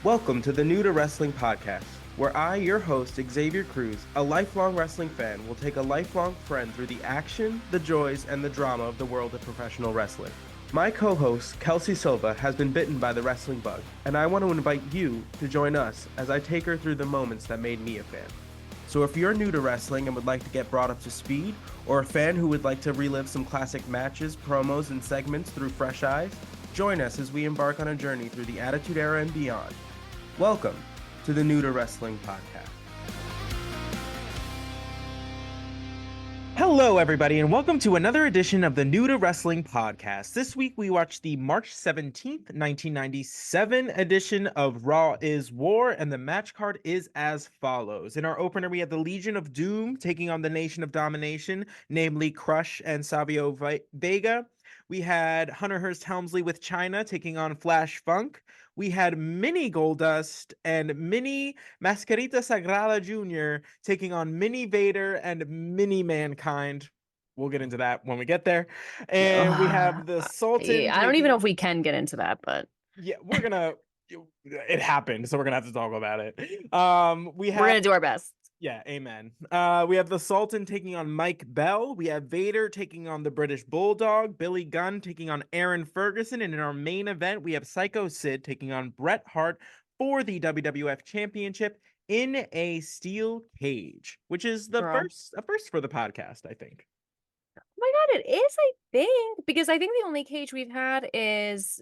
Welcome to the New to Wrestling podcast, where I, your host, Xavier Cruz, a lifelong wrestling fan, will take a lifelong friend through the action, the joys, and the drama of the world of professional wrestling. My co-host, Kelsey Silva, has been bitten by the wrestling bug, and I want to invite you to join us as I take her through the moments that made me a fan. So if you're new to wrestling and would like to get brought up to speed, or a fan who would like to relive some classic matches, promos, and segments through fresh eyes, join us as we embark on a journey through the Attitude Era and beyond. Welcome to the New to Wrestling podcast. Hello, everybody, and welcome to another edition of the New to Wrestling podcast. This week, we watched the March 17th, 1997 edition of Raw is War, and the match card is as follows. In our opener, we had the Legion of Doom taking on the Nation of Domination, namely Crush and Savio Vega. We had Hunter Hearst Helmsley with China taking on Flash Funk. We had Mini Goldust and Mini Mascarita Sagrada Jr. taking on Mini Vader and Mini Mankind. We'll get into that when we get there. And we have the Sultan. I don't even know if we can get into that, but yeah, we're gonna. It happened, so we're gonna have to talk about it. We're gonna do our best. Yeah, amen. We have the Sultan taking on Mike Bell. We have Vader taking on the British Bulldog. Billy Gunn taking on Aaron Ferguson. And in our main event, we have Sycho Sid taking on Bret Hart for the WWF Championship in a steel cage, which is the first for the podcast, I think. Oh my God, it is, I think, because I think the only cage we've had is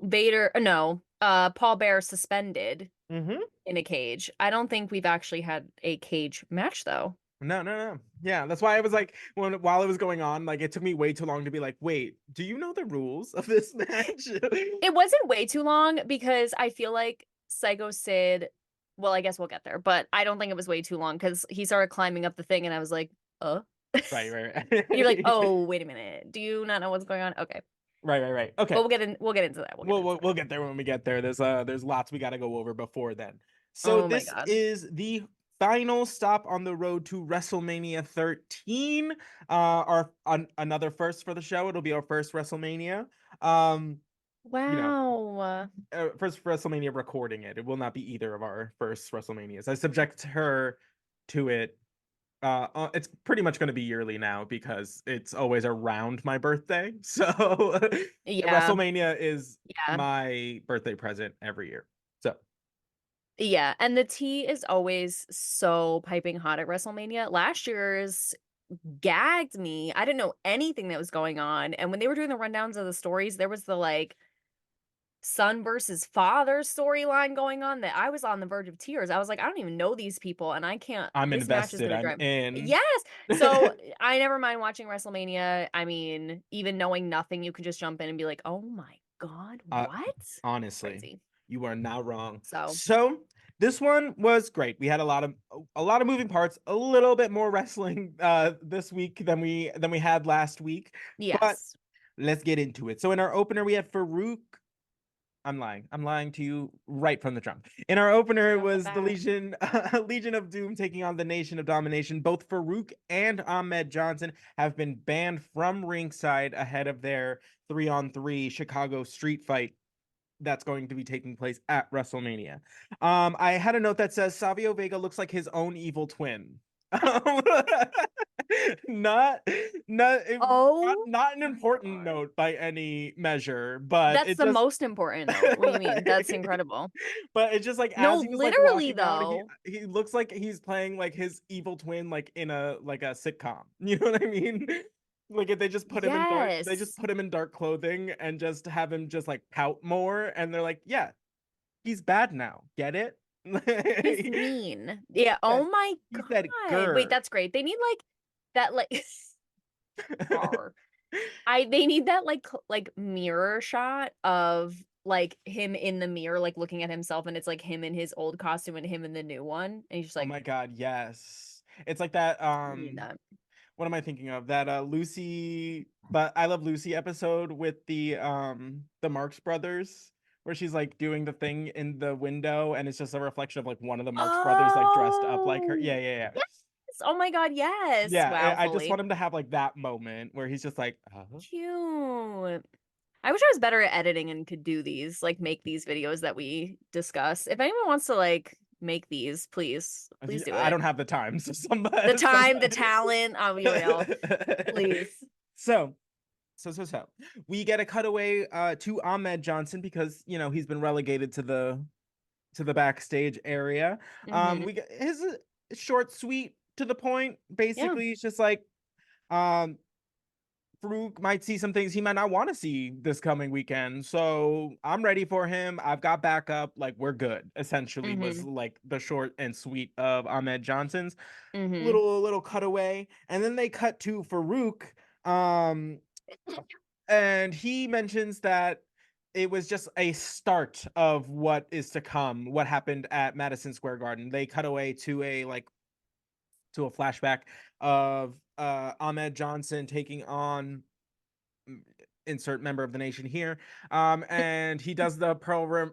Vader. No, Paul Bearer suspended. In a cage. I don't think we've actually had a cage match though. No. Yeah, that's why I was like, while it was going on, like it took me way too long to be like, wait, do you know the rules of this match? It wasn't way too long because I feel like Sycho Sid, well, I guess we'll get there, but I don't think it was way too long because he started climbing up the thing and I was like, Right. You're like, oh, wait a minute. Do you not know what's going on? Okay. Right. Okay. Well, we'll get into that. We'll get there when we get there. There's lots we got to go over before then. So this is the final stop on the road to WrestleMania 13. Another first for the show. It'll be our first WrestleMania. Wow. First WrestleMania recording it. It will not be either of our first WrestleManias. I subject her to it. It's pretty much going to be yearly now because it's always around my birthday. So yeah, WrestleMania is my birthday present every year. So yeah, and the tea is always so piping hot at WrestleMania. Last year's gagged me. I didn't know anything that was going on, and when they were doing the rundowns of the stories, there was the like son versus father storyline going on that I was on the verge of tears. I was like, I don't even know these people, and I can't. I'm invested. I'm in. Yes. So I never mind watching WrestleMania. I mean, even knowing nothing, you can just jump in and be like, oh my God, what? Honestly, crazy. You are not wrong. So this one was great. We had a lot of moving parts, a little bit more wrestling this week than we had last week. Yes. But let's get into it. So in our opener, we had Farouk. I'm lying to you right from the jump. In our opener, it was the Legion of Doom taking on the Nation of Domination. Both Farouk and Ahmed Johnson have been banned from ringside ahead of their 3-on-3 Chicago street fight that's going to be taking place at WrestleMania. I had a note that says Savio Vega looks like his own evil twin. Not an important note by any measure, but that's the most important note. What do you mean? That's incredible. But it's just like no, literally though. He looks like he's playing like his evil twin, like in a sitcom. You know what I mean? Like if they just put him in dark clothing and just have him just like pout more, and they're like, yeah, he's bad now. Get it? He's mean. Yeah. Oh my God. Wait, that's great. They need like that like they need that like mirror shot of like him in the mirror like looking at himself, and it's like him in his old costume and him in the new one, and he's just like, oh my God, yes. It's like that what am I thinking of? That Lucy, but I Love Lucy episode with the Marx Brothers, where she's like doing the thing in the window and it's just a reflection of like one of the Marx Brothers like dressed up like her. Yeah. Yes. Oh my God, yes. Yeah, wow, I just want him to have like that moment where he's just like, cute. I wish I was better at editing and could do these, like make these videos that we discuss. If anyone wants to like make these, please do I it. don't have the time, so The somebody, time, the somebody. talent, we will. Please. So, so we get a cutaway to Ahmed Johnson because he's been relegated to the backstage area. Mm-hmm. We get his short, sweet, to the point. Yeah. Basically, it's just like um Farouk might see some things he might not want to see this coming weekend. So I'm ready for him. I've got backup. Like, we're good, essentially, was Mm-hmm. like the short and sweet of Ahmed Johnson's Mm-hmm. little cutaway. And then they cut to Farouk. Um, and he mentions that it was just a start of what is to come, what happened at Madison Square Garden. They cut away to a flashback of Ahmed Johnson taking on insert member of the nation here. And he does the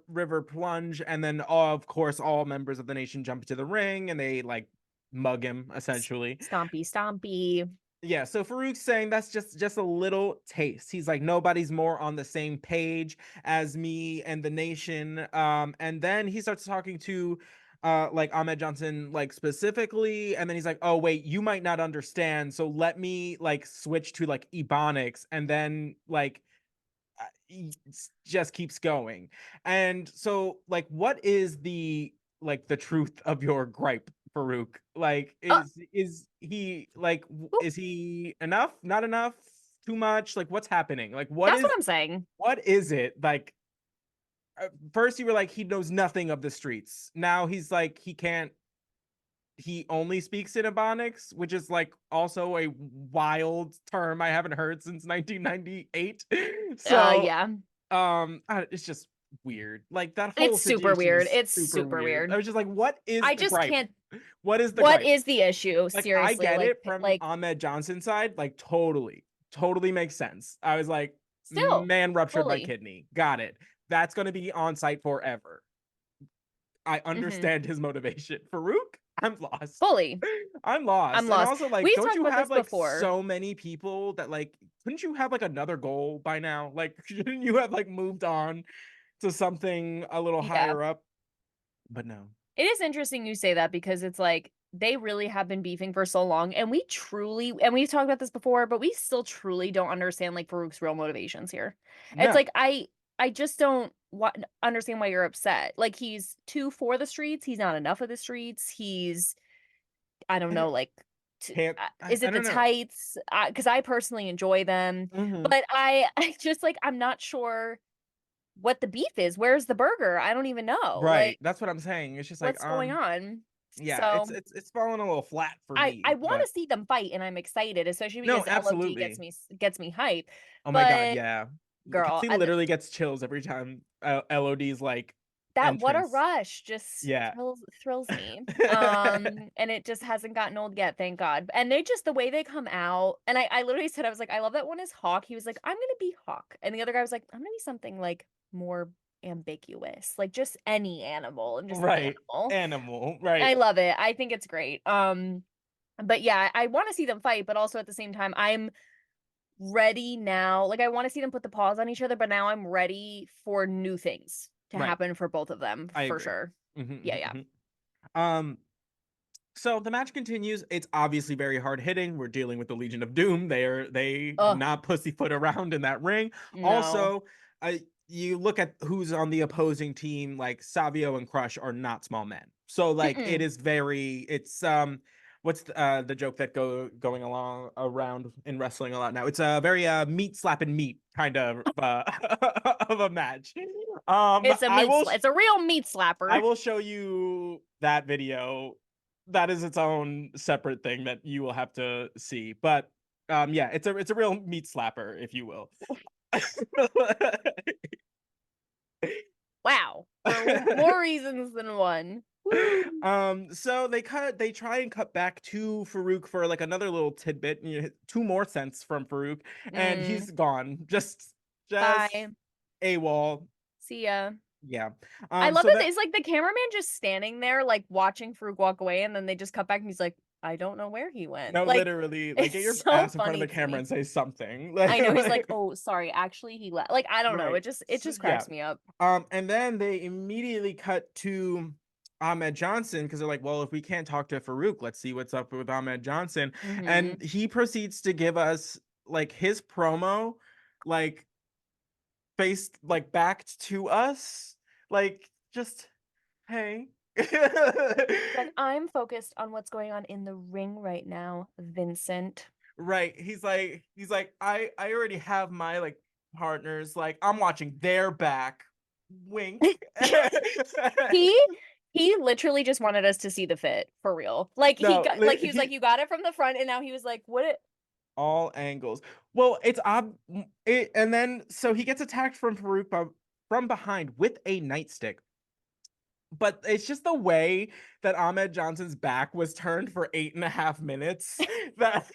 River plunge, and then of course all members of the nation jump into the ring and they like mug him essentially. Stompy, stompy. Yeah, so Farouk's saying that's just a little taste. He's like, nobody's more on the same page as me and the nation. And then he starts talking to like Ahmed Johnson like specifically, and then he's like, oh wait, you might not understand, so let me like switch to like Ebonics, and then like just keeps going. And so like, what is the truth of your gripe, Farouk? Like, Oh, is he like oop, is he enough, not enough, too much? Like, what's happening? Like, that's what I'm saying. what is it like? First you were like he knows nothing of the streets, now he's like he only speaks in Ebonics, which is like also a wild term I haven't heard since 1998. So Yeah. it's just weird. Like, that whole It's super situation weird. is It's super super weird. I weird. was just like, what is I the just gripe? can't. What is the What gripe? is the issue? Like, I Seriously, get it from like Ahmed Johnson's side, like, totally makes sense. I was like, still man ruptured by fully. kidney, got it. That's going to be on site forever. I Hmm. understand his motivation. Farouk, I'm lost. Fully. I'm I'm lost. And lost. also, like, We've don't talked you about have this like before. so many people that like couldn't you have like another goal by now? Like, shouldn't you have like moved on to something a little Yeah. higher up? But no. It is interesting you say that because it's like they really have been beefing for so long, and we've talked about this before, but we still truly don't understand like Farouk's real motivations here. It's No. like I just don't understand why you're upset. Like he's too for the streets, he's not enough of the streets. He's I don't I know don't, like can't is I it the don't know. tights? Because I personally enjoy them, Hmm. but I just like I'm not sure what the beef is. Where's the burger? I don't even know. Right. Like That's what I'm saying. It's just like what's going on? yeah, So it's falling a little flat for I me, want but to see them fight, and I'm excited, especially no, because LOD absolutely. gets me hype. Oh my god, But yeah. girl, Kelsey literally gets chills every time LOD's like that what a entrance. rush just Yeah. thrills me. And it just hasn't gotten old yet, thank God. And they just the way they come out, and I literally said I was like, I love that one is Hawk. He was like, I'm gonna be Hawk, and the other guy was like, I'm gonna be something like more ambiguous, like just any animal and just Right. animal. Animal. I Right. love it. I think it's great. But yeah, I want to see them fight, but also at the same time, I'm ready now. Like I want to see them put the paws on each other, but now I'm ready for new things to Right. happen for both of them I for agree. sure. Yeah, yeah. Um, so the match continues. It's obviously very hard hitting. We're dealing with the Legion of Doom. They do Oh, not pussyfoot around in that ring. no. Also, you look at who's on the opposing team, like Savio and Crush are not small men. So like it Mm-mm. is very it's what's the joke that going along around in wrestling a lot now? It's a very meat slapping meat kind of of a match. It's a I will it's a real meat I slapper. will show you that video. That is its own separate thing that you will have to see. But yeah, it's a real meat slapper, if you will. Wow. For more reasons than one. Woo. So they try and cut back to Farouk for like another little tidbit, two more cents from Farouk, and Mm, he's gone. Just bye. AWOL. See ya. Yeah. I love So it. that It's like the cameraman just standing there, like watching Farouk walk away, and then they just cut back and he's like, I don't know where he went. No, Like, literally, like get it's your so ass in front of funny the to camera me. and say something. I know he's like, Like, "Oh, sorry, actually he left." Like, I don't know. right. It just Yeah. cracks me up. And then they immediately cut to Ahmed Johnson because they're like, well, if we can't talk to Farouk, let's see what's up with Ahmed Johnson. Mhm. And he proceeds to give us like his promo, like faced like backed to us, like just hey. Like, "I'm focused on what's going on in the ring right now, Vincent." Right. He's like, I already have my like partners, like I'm watching their back. Wink. He he literally just wanted us to see the fit, for real. Like, No, he was like, "You got it from the front," and now he was like, "What it?" all angles. Well, and then so he gets attacked from Farouk from behind with a nightstick. But it's just the way that Ahmed Johnson's back was turned for 8.5 minutes that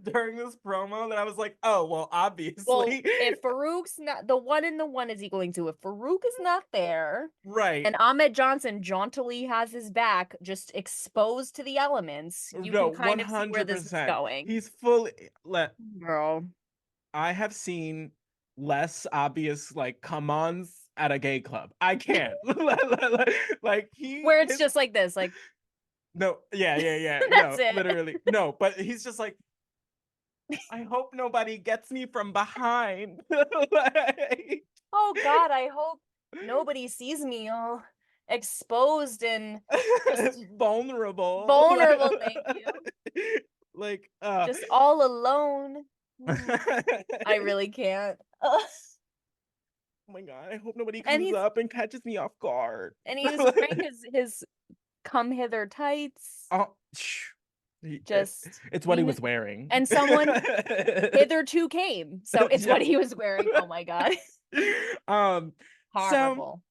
during this promo that I was like, oh well, Well, obviously. if Farouk's not the one in the one is equaling to if Farouk is not there Right. and Ahmed Johnson jauntily has his back just exposed to the elements, you No, can kind of see where this is 100%. going. He's fully let Girl. I have seen less obvious like come-ons at a gay club. I can't. Like he Where it's his just like this, like no, yeah. that's No, it. literally. No, but he's just like, I hope nobody gets me from behind. Like, Oh God, I hope nobody sees me all exposed and just vulnerable. vulnerable, thank you. Like Just all alone. oh I really can't. Ugh. my god, I hope nobody And comes up and catches me off guard. he was wearing his come hither tights. Oh, Just it's what we he kn- was wearing. and someone hitherto came. So it's what Yep. he was wearing. Oh my God. Um, so Horrible.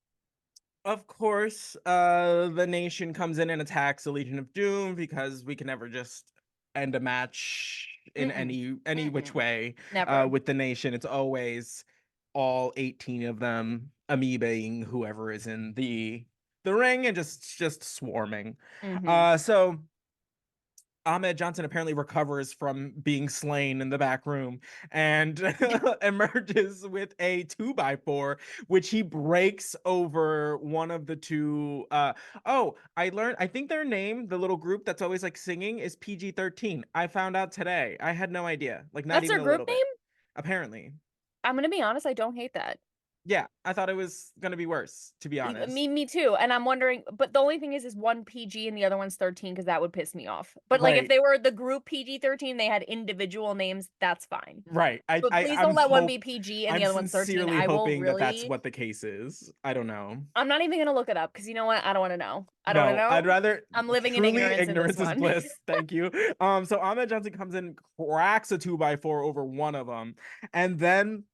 of course, the Nation comes in and attacks the Legion of Doom because we can never just end a match in Mm-mm. any which Mm-mm. way. Never. With the Nation, it's always all 18 of them amoebaing whoever is in the ring and just swarming. Mm-hmm. So Ahmed Johnson apparently recovers from being slain in the back room and emerges with a 2x4, which he breaks over one of the two. Oh, I think their name, the little group that's always like singing, is PG-13. I found out today. I had no idea. Like, not That's even their a group little name? bit. Apparently. I'm gonna be honest, I don't hate that. Yeah, I thought it was gonna be worse, to be honest. Me too. And I'm wondering, but the only thing is one PG and the other one's 13 because that would piss me off. But like if Right. they were the group PG-13, they had individual names, that's fine. Right. But please don't let one be PG and the I'm other one's 13. sincerely I will hoping that that's really what the case is. I don't know. I'm not even gonna look it up because you know what? I don't want to know. I don't want to No, I'd know. rather I'm living in truly ignorance in this ignorance is one. bliss. Thank you. So Ahmed Johnson comes in, cracks a 2x4 over one of them, and then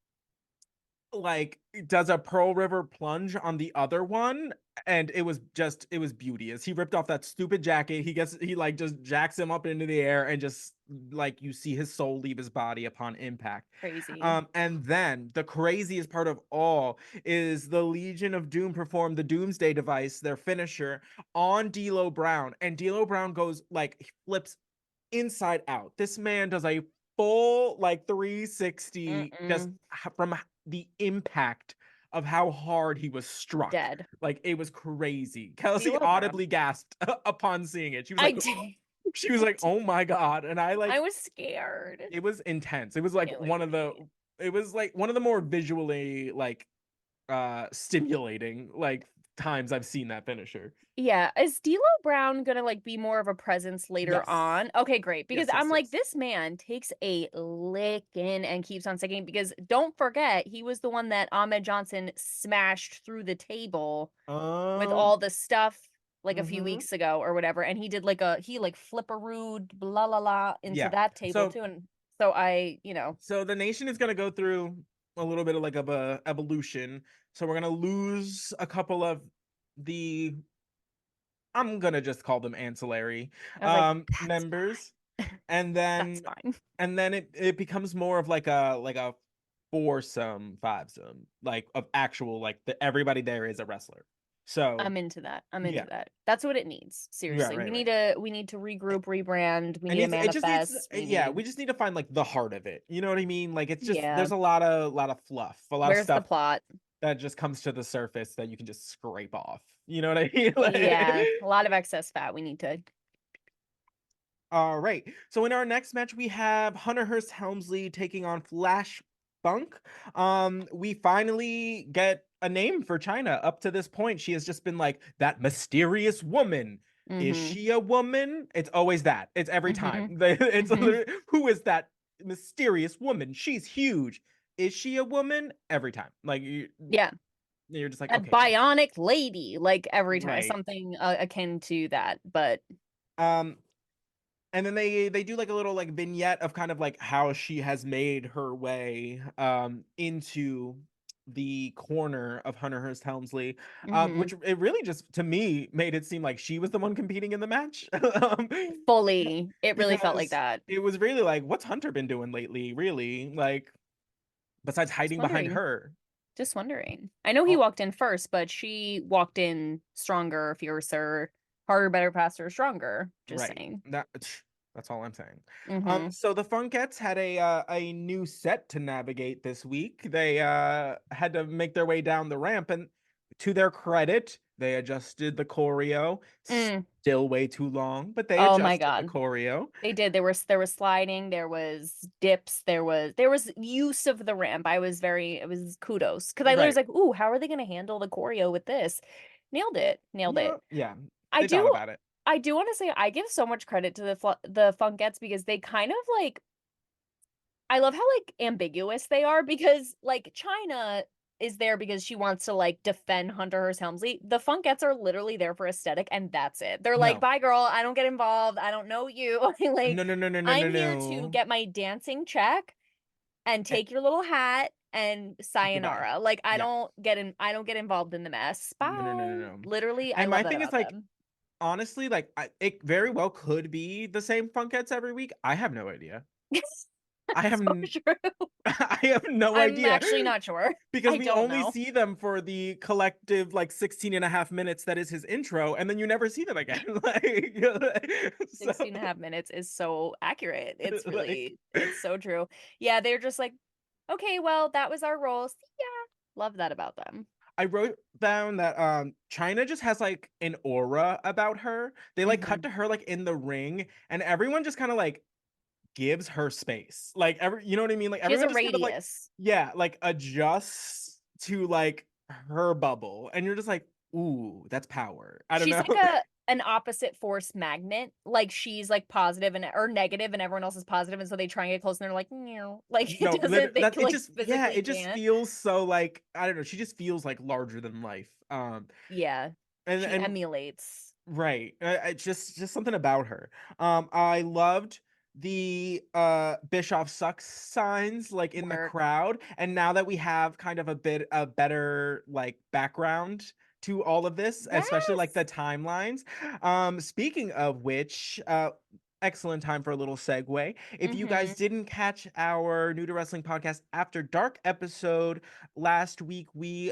like does a Pearl River plunge on the other one, and it was beauteous. He ripped off that stupid jacket. He like just jacks him up into the air and just like you see his soul leave his body upon impact. Crazy. And then the craziest part of all is the Legion of Doom performed the Doomsday Device, their finisher, on D'Lo Brown, and D'Lo Brown goes like he flips inside out. This man does a full like 360 just Mm-mm. from the impact of how hard he was struck. Dead. Like it was crazy. Kelsey D'Lo Brown. audibly gasped upon seeing it. I did. She was I like, did. "Oh my god!" And I I like was scared. it was intense. It was like Killing me. it was like one of the more visually like stimulating like times I've seen that finisher. Yeah, is D'Lo Brown gonna, like, be more of a presence later Yes. on? Okay, great, because I'm like, Yes. this man takes a licking and keeps on sticking because don't forget, he was the one that Ahmed Johnson smashed through the table with Um, all the stuff, like, a few mhm. weeks ago or whatever, and he did, like, flipperooed blah, la, la into Yeah. that table So too, and so so the nation is going to go through a little bit of like of a evolution. So we're going to lose a couple of the I'm going to just call them ancillary I was like, "That's members, fine. and That's then fine." it becomes more of like a foursome, fivesome, like of actual like the everybody there is a wrestler. So I'm into that. I'm into yeah, that. That's what it needs. yeah, Seriously. right, We right. need to regroup, rebrand. We need to It just needs, manifest. We yeah, need we just need to find like the heart of it. You know what I mean? Like it's just Yeah. there's a lot of fluff, a lot of Where's the stuff plot? that just comes to the surface that you can just scrape off. You know what I mean? Yeah. Like, A lot of excess fat. We need to all right. So in our next match, we have Hunter Hearst Helmsley taking on Flash Funk. We finally get a name for China. Up to this point, she has just been like that mysterious woman. Is Mm-hmm. she a woman? It's always that. It's every time. Mm-hmm. It's Mm-hmm. literally, who is that mysterious woman? She's huge. Is she a woman? Every time. Like Yeah. you're just like, A okay, no. bionic lady, like every time, Right. something akin to that. But Um, and then they do like a little like vignette of kind of like how she has made her way into the corner of Hunter Hearst Helmsley, mhm, which it really just to me made it seem like she was the one competing in the match. fully, it really felt like Because that. it was really like, what's Hunter been doing lately, really, like besides Just hiding behind wondering. her. Just wondering. I know he Oh, walked in first, but she walked in stronger, fiercer, harder, better, faster, stronger. Just right. saying. That's all I'm saying. Mm-hmm. So the Funkettes had a new set to navigate this week. They had to make their way down the ramp, and to their credit, they adjusted the choreo. Mm. Still way too long, but they Oh my adjusted the God. choreo. They did. There was sliding, there was dips, there was use of the ramp. It was kudos. Because I literally was Right. like, ooh, how are they gonna handle the choreo with this? Nailed it. Nailed it. No, yeah, I they thought do about it. I do want to say I give so much credit to the Funkettes because they kind of like I love how like ambiguous they are because like China is there because she wants to like defend Hunter Hearst Helmsley. The Funkettes are literally there for aesthetic and that's it. They're like, No, "Bye girl, I don't get involved. I don't know you." Like no, no, no, no, no, no, I'm here to no. get my dancing check and Eh, take your little hat and Goodbye. sayonara. Like Yeah. I don't get involved in the mess. No, no, no, no, Bye. no. Literally, I And my love that thing is about like, them. honestly, like it very well could be the same Funkettes every week. I have no idea. I have So true. I have no I'm idea actually not sure. because I we don't only know. see them for the collective like 16 and a half minutes that is his intro, and then you never see them again. Like, so 16 and a half minutes is so accurate. like It's so true. Yeah, they're just like, okay, well, that was our role. See ya. Love that about them. I wrote down that China just has like an aura about her. They like cut Hmm. to her like in the ring, and everyone just kind of like gives her space. Like you know what I mean? Like She has everyone a just kind of like, radius. yeah, like adjusts to like her bubble, and you're just like, ooh, that's power. I don't She's know. like an opposite force magnet. Like she's like positive and or negative and everyone else is positive and so they try and get close and they're like, no. Like it No, doesn't they that it like just, yeah, physically it just can't. feels so like, I don't know. She just feels like larger than life. Yeah. She And emulates. right, just something about her. I loved the Bischoff sucks signs like in the Work. crowd, and now that we have kind of a better like background to all of this, especially like Yes. the timelines. Speaking of which, excellent time for a little segue. If you guys Mm-hmm. didn't catch our New to Wrestling podcast After Dark episode last week, we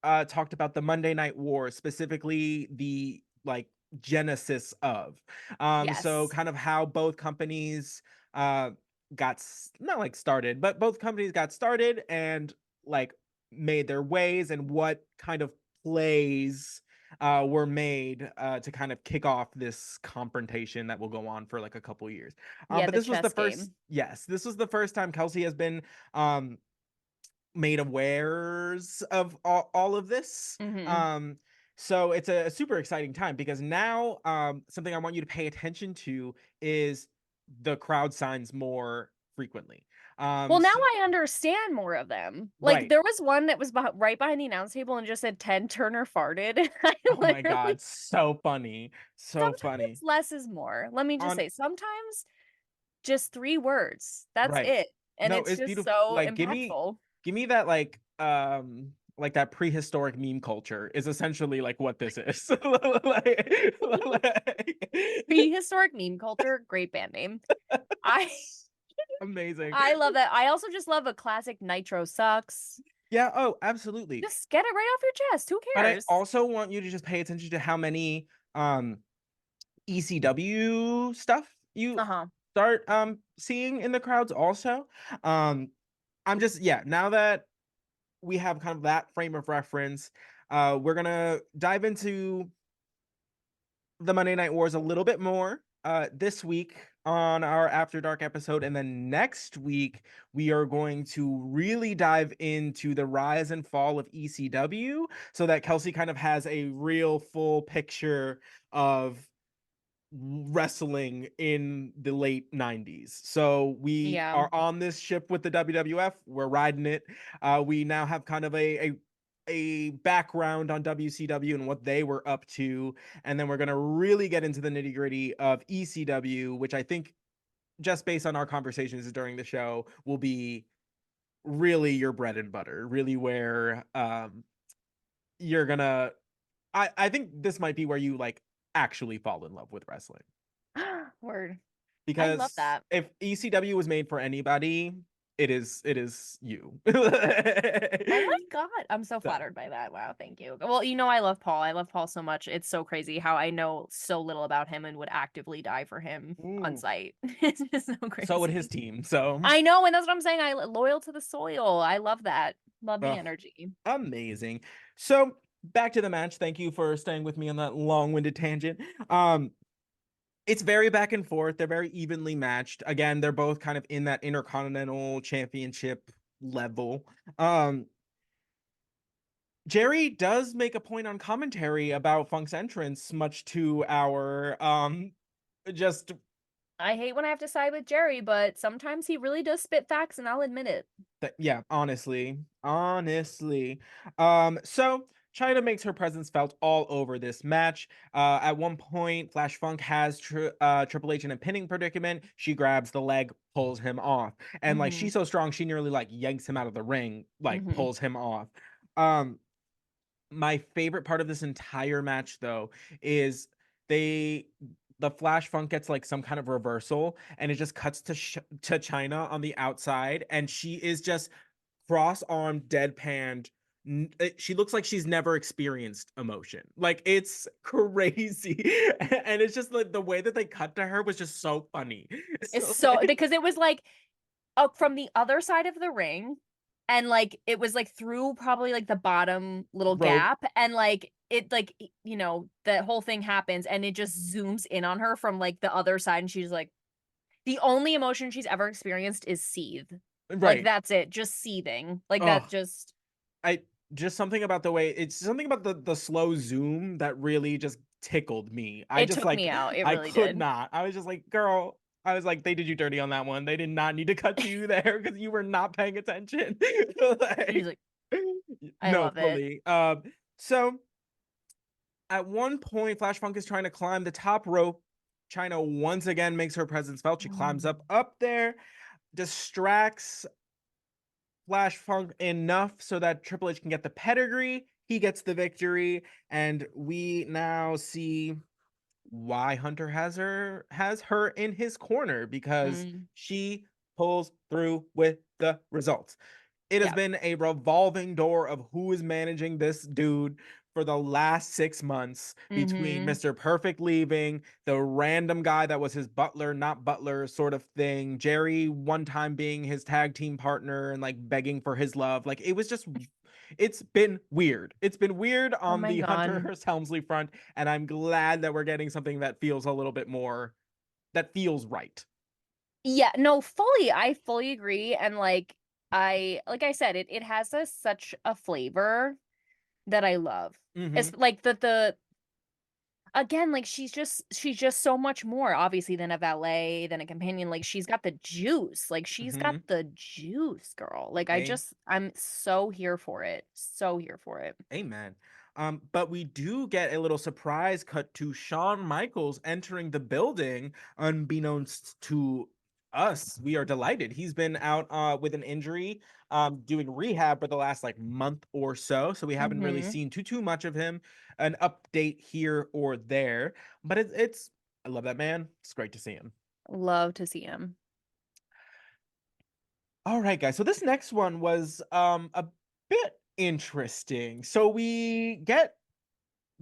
talked about the Monday Night War, specifically the like genesis of. So Yes. kind of how both companies not like started, but both companies got started and like made their ways, and what kind of plays were made to kind of kick off this confrontation that will go on for like a couple years. Yeah, But the this was the chess first, game. yes, this was the first time Kelsey has been um made awares of all of this. Mm-hmm. So it's a super exciting time because now something I want you to pay attention to is the crowd signs more frequently. Well, now So I understand more of them. Like right. there was one that was right behind the announce table and just said Ted Turner farted. I Oh my literally god, so funny. So funny. sometimes less is more. Let me just On say, sometimes just three words. That's right. it. And No, it's it's just beautiful. so Like impactful. give me that like that prehistoric meme culture is essentially like what this is. Prehistoric meme culture, great band name. I Amazing. I love that. I also just love a classic Nitro sucks. Yeah, oh, absolutely. Just get it right off your chest. Who But I cares? also want you to just pay attention to how many ECW stuff you Uh-huh. start seeing in the crowds also. Um I'm just, yeah, now that we have kind of that frame of reference, we're gonna dive into the Monday Night Wars a little bit more this week on our After Dark episode. And then next week, we are going to really dive into the rise and fall of ECW so that Kelsey kind of has a real full picture of wrestling in the late 90s. So we Yeah. are on this ship with the WWF. We're riding it. We now have kind of a background on WCW and what they were up to, and then we're going to really get into the nitty-gritty of ECW, which I think just based on our conversations during the show will be really your bread and butter, really where you're going to I think this might be where you like actually fall in love with wrestling. Word. I love Because that. if ECW was made for anybody, it is you. Oh my God. I'm so So, flattered by that. Wow, thank you. Well, I love Paul. I love Paul so much. It's so crazy how I know so little about him and would actively die for him on mm, site. It's just so so would his crazy. team. So, I know, and that's what I'm saying. I loyal to the soil. I love that. Love the ugh, energy. amazing. So back to the match. Thank you for staying with me on that long-winded tangent. Um, it's very back and forth. They're very evenly matched. Again, they're both kind of in that Intercontinental Championship level. Um, Jerry does make a point on commentary about Funk's entrance, much to our just I hate when I have to side with Jerry, but sometimes he really does spit facts, and I'll admit it. yeah, honestly. So China makes her presence felt all over this match. At one point, Flash Funk has Triple H in a pinning predicament. She grabs the leg, pulls him off, and like Mm-hmm. she's so strong, she nearly like yanks him out of the ring, like Mm-hmm. pulls him off. Um, My favorite part of this entire match though is they the Flash Funk gets like some kind of reversal and it just cuts to China on the outside and she is just cross-armed deadpanned. She looks like she's never experienced emotion. Like it's crazy. And it's just like the way that they cut to her was just so funny. It's So so because it was like up from the other side of the ring, and like it was like through probably like the bottom little rope, gap, and like it like the whole thing happens and it just zooms in on her from like the other side, and she's like the only emotion she's ever experienced is seethe. Like right. that's it, just seething. Like that Oh, just I just something about the way it's something about the slow zoom that really just tickled me. I it just took like me out. It I really could did. not. I was just like, girl, I was like, they did you dirty on that one. They did not need to cut to you there because you were not paying attention. She's Like, like, I no, love it. fully. So at one point, Flash Funk is trying to climb the top rope. China once again makes her presence felt. She climbs Mm. up there, distracts Flash Funk enough so that Triple H can get the pedigree. He gets the victory, and we now see why Hunter has her in his corner because Mm. she pulls through with the results. It has Yeah. been a revolving door of who is managing this dude for the last 6 months between Mm-hmm. Mr. Perfect leaving, the random guy that was his butler, not butler sort of thing, Jerry one time being his tag team partner and like begging for his love. Like it was just, it's been weird. It's been weird Oh on my the Hunter God. Hearst Helmsley front. And I'm glad that we're getting something that feels a little bit more, that feels right. Yeah, no, fully. I fully agree. And like I said, it has such a flavor that I love. Mm-hmm. It's like the again, like she's just so much more obviously than a valet, than a companion. Like she's got the juice. Like she's got Mm-hmm. the juice, girl. Like A I'm so here for it. So here for it. Amen. But we do get a little surprise cut to Shawn Michaels entering the building, unbeknownst to us. We are delighted. He's been out with an injury, doing rehab for the last like month or so. So we haven't really Mm-hmm. seen too much of him. An update here or there, but it's I love that man. It's great to see him. Love to see him. All right, guys. So this next one was bit interesting. So we get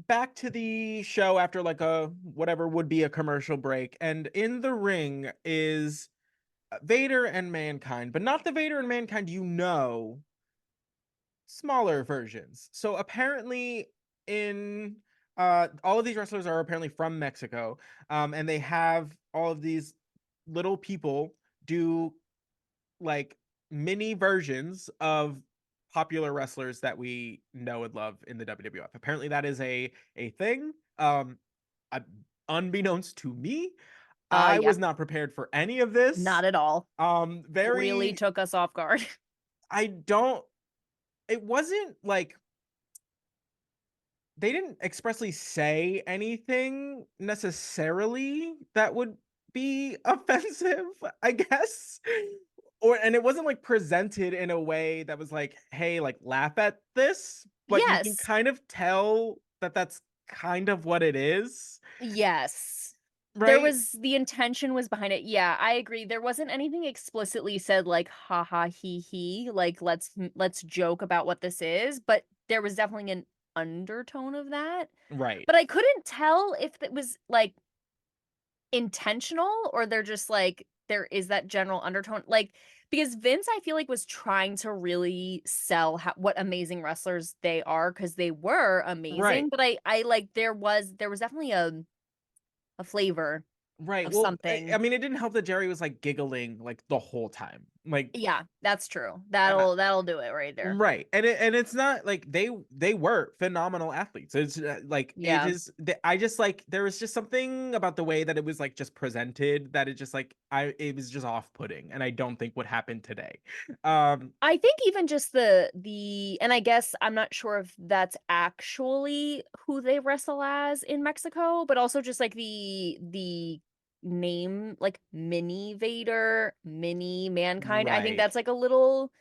back to the show after like a whatever would be a commercial break, and in the ring is Vader and Mankind, but not the Vader and Mankind smaller versions. So apparently in all of these wrestlers are apparently from Mexico, and they have all of these little people do like mini versions of popular wrestlers that we know and love in the WWF. Apparently that is a thing. Uh, Unbeknownst to me, I Yeah, was not prepared for any of this. not at all. Really Very took us off guard. I don't it wasn't like they didn't expressly say anything necessarily that would be offensive, I guess. And it wasn't like presented in a way that was like, hey, like laugh at this, but you can Yes. kind of tell that that's kind of what it is, Yes. right? The intention was behind it. Yeah, I agree. There wasn't anything explicitly said like ha ha he, like let's joke about what this is, but there was definitely an undertone of that. Right. But I couldn't tell if it was like intentional or they're just like there is that general undertone like because Vince I feel like was trying to really sell what amazing wrestlers they are because they were Right. amazing, but I like there was definitely a flavor Right. of Well, I something. mean, it didn't help that Jerry was like giggling like the whole time. Like, Yeah, that's true. and That'll do it right there. right, and it's not like they were phenomenal athletes. It's like it Yeah. is. I just like there was just something about the way that it was like just presented that it just like it was just off putting, and I don't think would happen today. Um, I think even just the and I guess I'm not sure if that's actually who they wrestle as in Mexico, but also just like the name like Mini Vader, Mini Mankind. I think right, that's like a little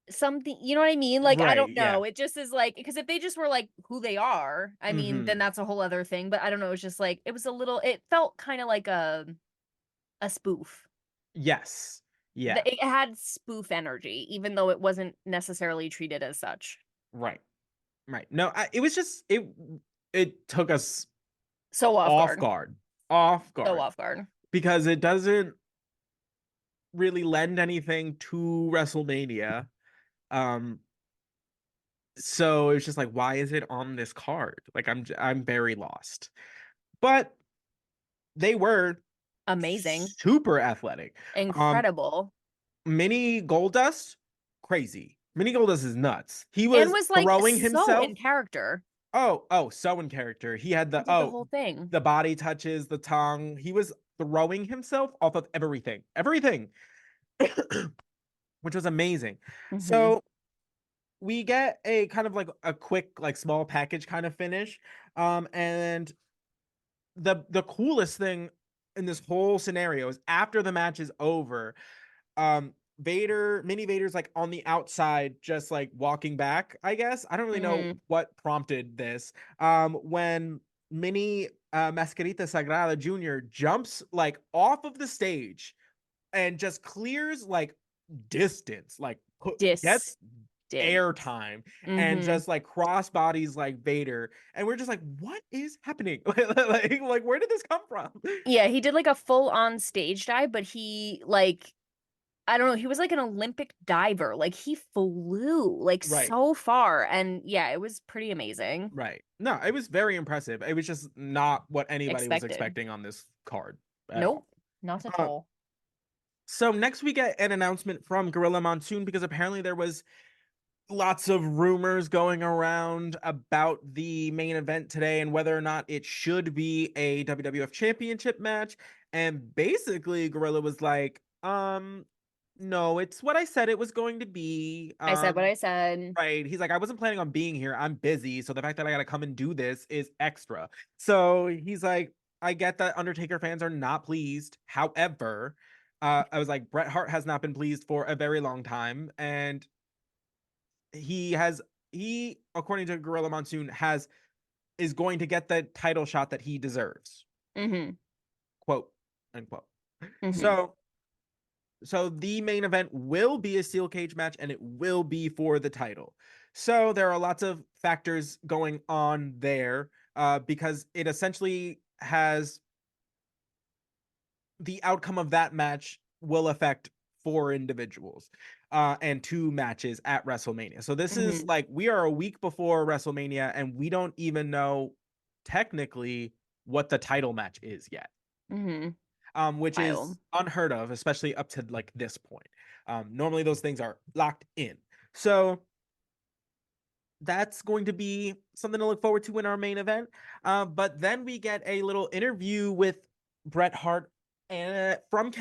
something, you know what I mean? Like I right, don't yeah, know. It just is like because if they just were like who they are, I mean, then hmm, that's a whole other thing, but I don't know, it's just like it was a little it felt kind of like a spoof. yes, yeah, It had spoof energy, even though it wasn't necessarily treated as such. right, right. No, it was just it took us So off off guard. guard, off So guard off guard. because it doesn't really lend anything to WrestleMania. Um, so it's just like, why is it on this card? Like, I'm very lost. But they were Amazing. super athletic. Um, Incredible. Mini Goldust, crazy. Mini Goldust is nuts. He And was was like throwing so himself. in character. So in character. He had He did the whole thing. the body touches, the tongue. He was throwing himself off of everything, which was amazing. Hmm. So we get a kind of like a quick like small package kind of finish, and the coolest thing in this whole scenario is after the match is over, Mini Vader's like on the outside just like walking back, I guess. I don't really know Hmm. what prompted this, when Mini Mascarita Sagrada Jr. jumps like off of the stage and just clears like distance, like gets Distant. airtime and Hmm. just like cross bodies like Vader, and we're just like, what is happening? Like where did this come from? Yeah, he did like a full on stage dive, but he like I don't know, he was like an Olympic diver. Like he flew like Right, so far. And yeah, it was pretty amazing. right. No, it was very impressive. It was just not what anybody was Expected. expecting on this card at all. Nope, not at Uh, all. so next we get an announcement from Gorilla Monsoon because apparently there was lots of rumors going around about the main event today and whether or not it should be a WWF Championship match. And basically, Gorilla was like, no, it's what I said it was going to be. I said what I said. Right. He's like, I wasn't planning on being here. I'm busy. So the fact that I got to come and do this is extra. So he's like, I get that Undertaker fans are not pleased. However, I was like, Bret Hart has not been pleased for a very long time. And he has he according to Gorilla Monsoon has is going to get the title shot that he deserves, Hmm. quote unquote. Hmm. So So the main event will be a steel cage match, and it will be for the title. So there are lots of factors going on there, because it essentially has the outcome of that match will affect four individuals, and two matches at WrestleMania. So this is Mhm. like we are a week before WrestleMania, and we don't even know technically what the title match is yet, Mhm. which is Wild. unheard of, especially up to like this point. Normally those things are locked in. So that's going to be something to look forward to in our main event. But then we get a little interview with Bret Hart and from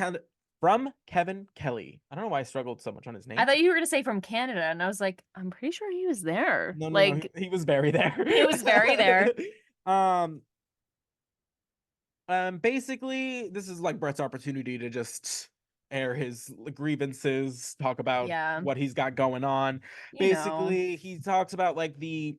Kevin Kelly. I don't know why I struggled so much on his I name. thought you were gonna say from Canada, and I was like, I'm pretty sure he was there. No, no, no. Like, He was very there. he was very there. um, Basically, this is like Bret's opportunity to just air his grievances, talk about Yeah, what he's got going on. you know, Basically, he talks about like the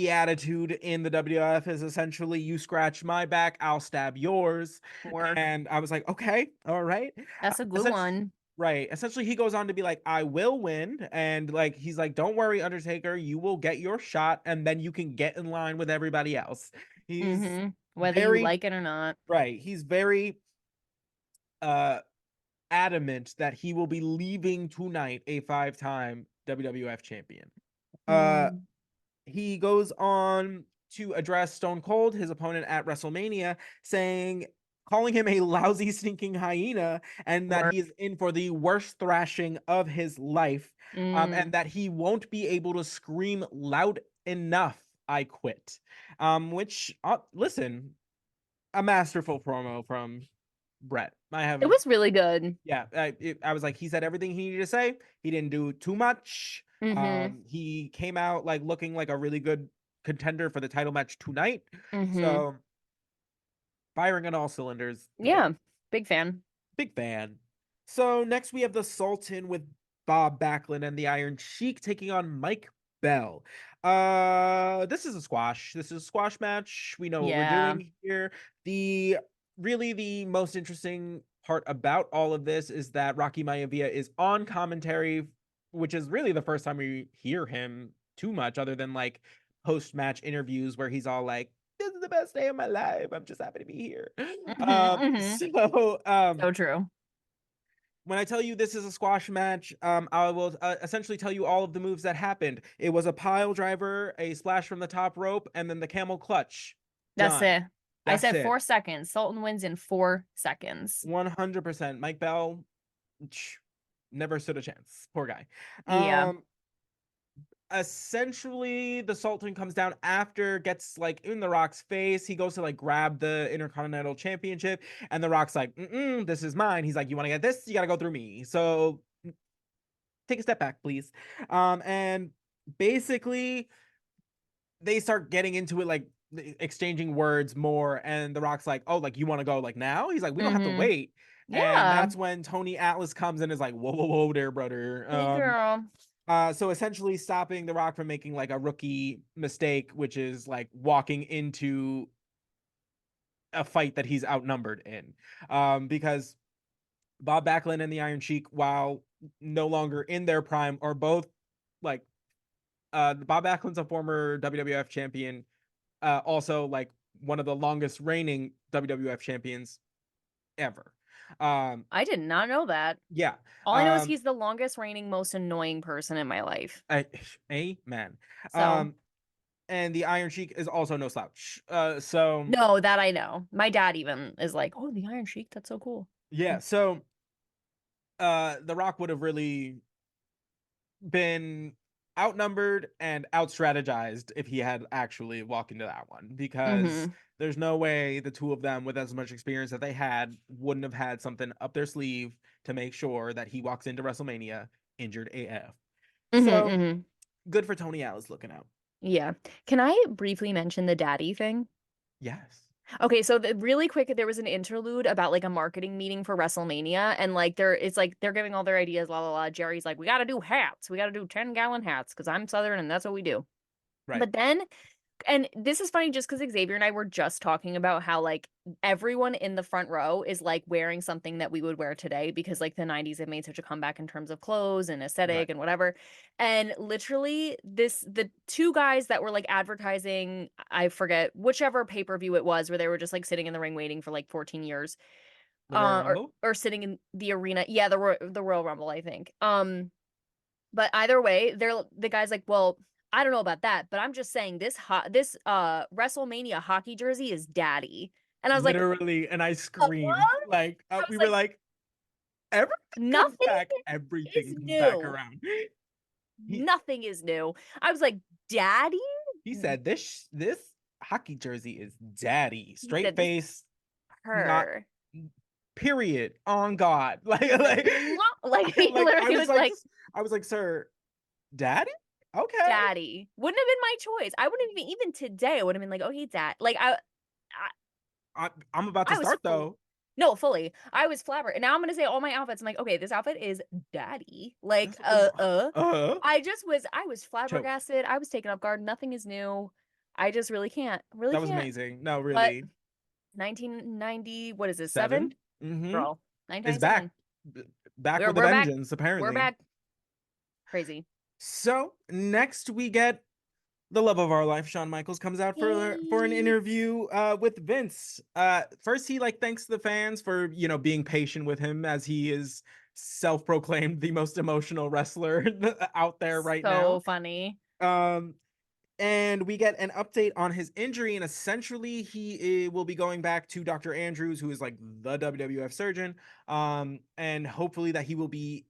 attitude in the WWF is essentially you scratch my back, I'll stab yours. work. And I was like, okay, all right. That's a good Essentially, one. right. Essentially, he goes on to be like, I will win. And like, he's like, don't worry, Undertaker, you will get your shot and then you can get in line with everybody else. He's Whether you very, like it or not. right. He's very, uh, adamant that he will be leaving tonight a 5-time WWF champion. Uh, Mm, he goes on to address Stone Cold, his opponent at WrestleMania, calling him a lousy, stinking hyena, and that work. he is in for the worst thrashing of his life, and Mm. that he won't be able to scream loud enough. I quit. Which, listen, a masterful promo from Bret. I It have, was really good. yeah, I was like, he said everything he needed to say. He didn't do too much. Mm-hmm. He came out like looking like a really good contender for the title match tonight. Mm-hmm. So firing on all cylinders. Great. Yeah. Big fan. Big fan. So next we have the Sultan with Bob Backlund and the Iron Sheik taking on Mike Bell. This is a squash. This is a squash match. We know what we're Yeah. doing here. The really the most interesting part about all of this is that Rocky Maivia is on commentary, which is really the first time we hear him too much, other than like post-match interviews where he's all like, "This is the best day of my life. I'm just happy to be here." Mm-hmm. Mm-hmm. So So true. when I tell you this is a squash match, I will essentially tell you all of the moves that happened. It was a pile driver, a splash from the top rope, and then the camel clutch. That's Done. it. I That's said it. 4 seconds. Sultan wins in 4 seconds. 100%. Mike Bell never stood a chance. Poor guy. Yeah. Um, Essentially the Sultan comes down after, gets like in the Rock's face. He goes to like grab the Intercontinental Championship, and the Rock's like, this is mine. He's like, you want to get this, you gotta go through me. So take a step back, please. And basically they start getting into it, like exchanging words more, and the Rock's like, oh, like you want to go like now? He's like, we don't have to Mm-hmm. wait. And Yeah. that's when Tony Atlas comes in and is like, whoa, whoa, whoa there, brother. Hey, girl. So essentially stopping The Rock from making like a rookie mistake, which is like walking into a fight that he's outnumbered in. Because Bob Backlund and the Iron Sheik, while no longer in their prime, are both like Bob Backlund's a former WWF champion, also like one of the longest reigning WWF champions ever. Um, I did not know that. yeah. All I know is Um, he's the longest reigning, most annoying person in my life. I, amen. So, And the Iron Sheik is also no slouch. So no, that I know. My dad even is like, oh, the Iron Sheik. That's so cool. yeah, so The Rock would have really been outnumbered and out strategized if he had actually walked into that one, because Mm-hmm. there's no way the two of them with as much experience that they had wouldn't have had something up their sleeve to make sure that he walks into WrestleMania injured AF. Mm-hmm. So Mm-hmm. good for Tony Atlas looking out. Yeah. Can I briefly mention the daddy thing? Yes. Okay, so really quick, there was an interlude about like a marketing meeting for WrestleMania, and like it's like they're giving all their ideas, la la la. Jerry's like, we got to do hats, we got to do 10-gallon hats because I'm Southern and that's what we do. Right. But then And this is funny just because Xavier and I were just talking about how like everyone in the front row is like wearing something that we would wear today because like the 90s have made such a comeback in terms of clothes and Right. aesthetic and whatever. And literally the two guys that were like advertising, I forget whichever pay-per-view it was where they were just like sitting in the ring waiting for like 14 years. The Royal Or Rumble? sitting in the arena. Yeah, the Royal Rumble, I think. But either way, they're the guy's like, well, I don't know about that, but I'm just saying this WrestleMania hockey jersey is daddy. And I was like, Literally, and I what? screamed. Like, I we was were like, like, everything comes nothing back. is Everything comes back new. around. He Nothing is new. I was like, daddy? he said this hockey jersey is daddy. He Straight said this face, not her. period. On God. He was like, "Mwah." Like he like literally was like, I was like, sir, daddy? Okay. daddy. Wouldn't have been my choice. I wouldn't even today, I would have been like, okay, dad. Like I'm about to I was start full. though. No, fully. I was flabbergasted. And now I'm gonna say all my outfits. I'm like, okay, this outfit is daddy. Like, That's uh I was choke. flabbergasted. I was taken off guard. Nothing is new. I just really That was can't. amazing. No, But really. 1990, what is this, seven? 7. Mm-hmm. Girl, Is back. 1997. Back with a We're back. vengeance, We're apparently. back. Crazy. So next we get the love of our life. Shawn Michaels comes out for an Hey. interview with Vince. First he like thanks the fans for being patient with him as he is self-proclaimed the most emotional wrestler out there right So now. funny. Um, and we get an update on his injury, and essentially he will be going back to Dr. Andrews, who is like the WWF surgeon, and hopefully that he will be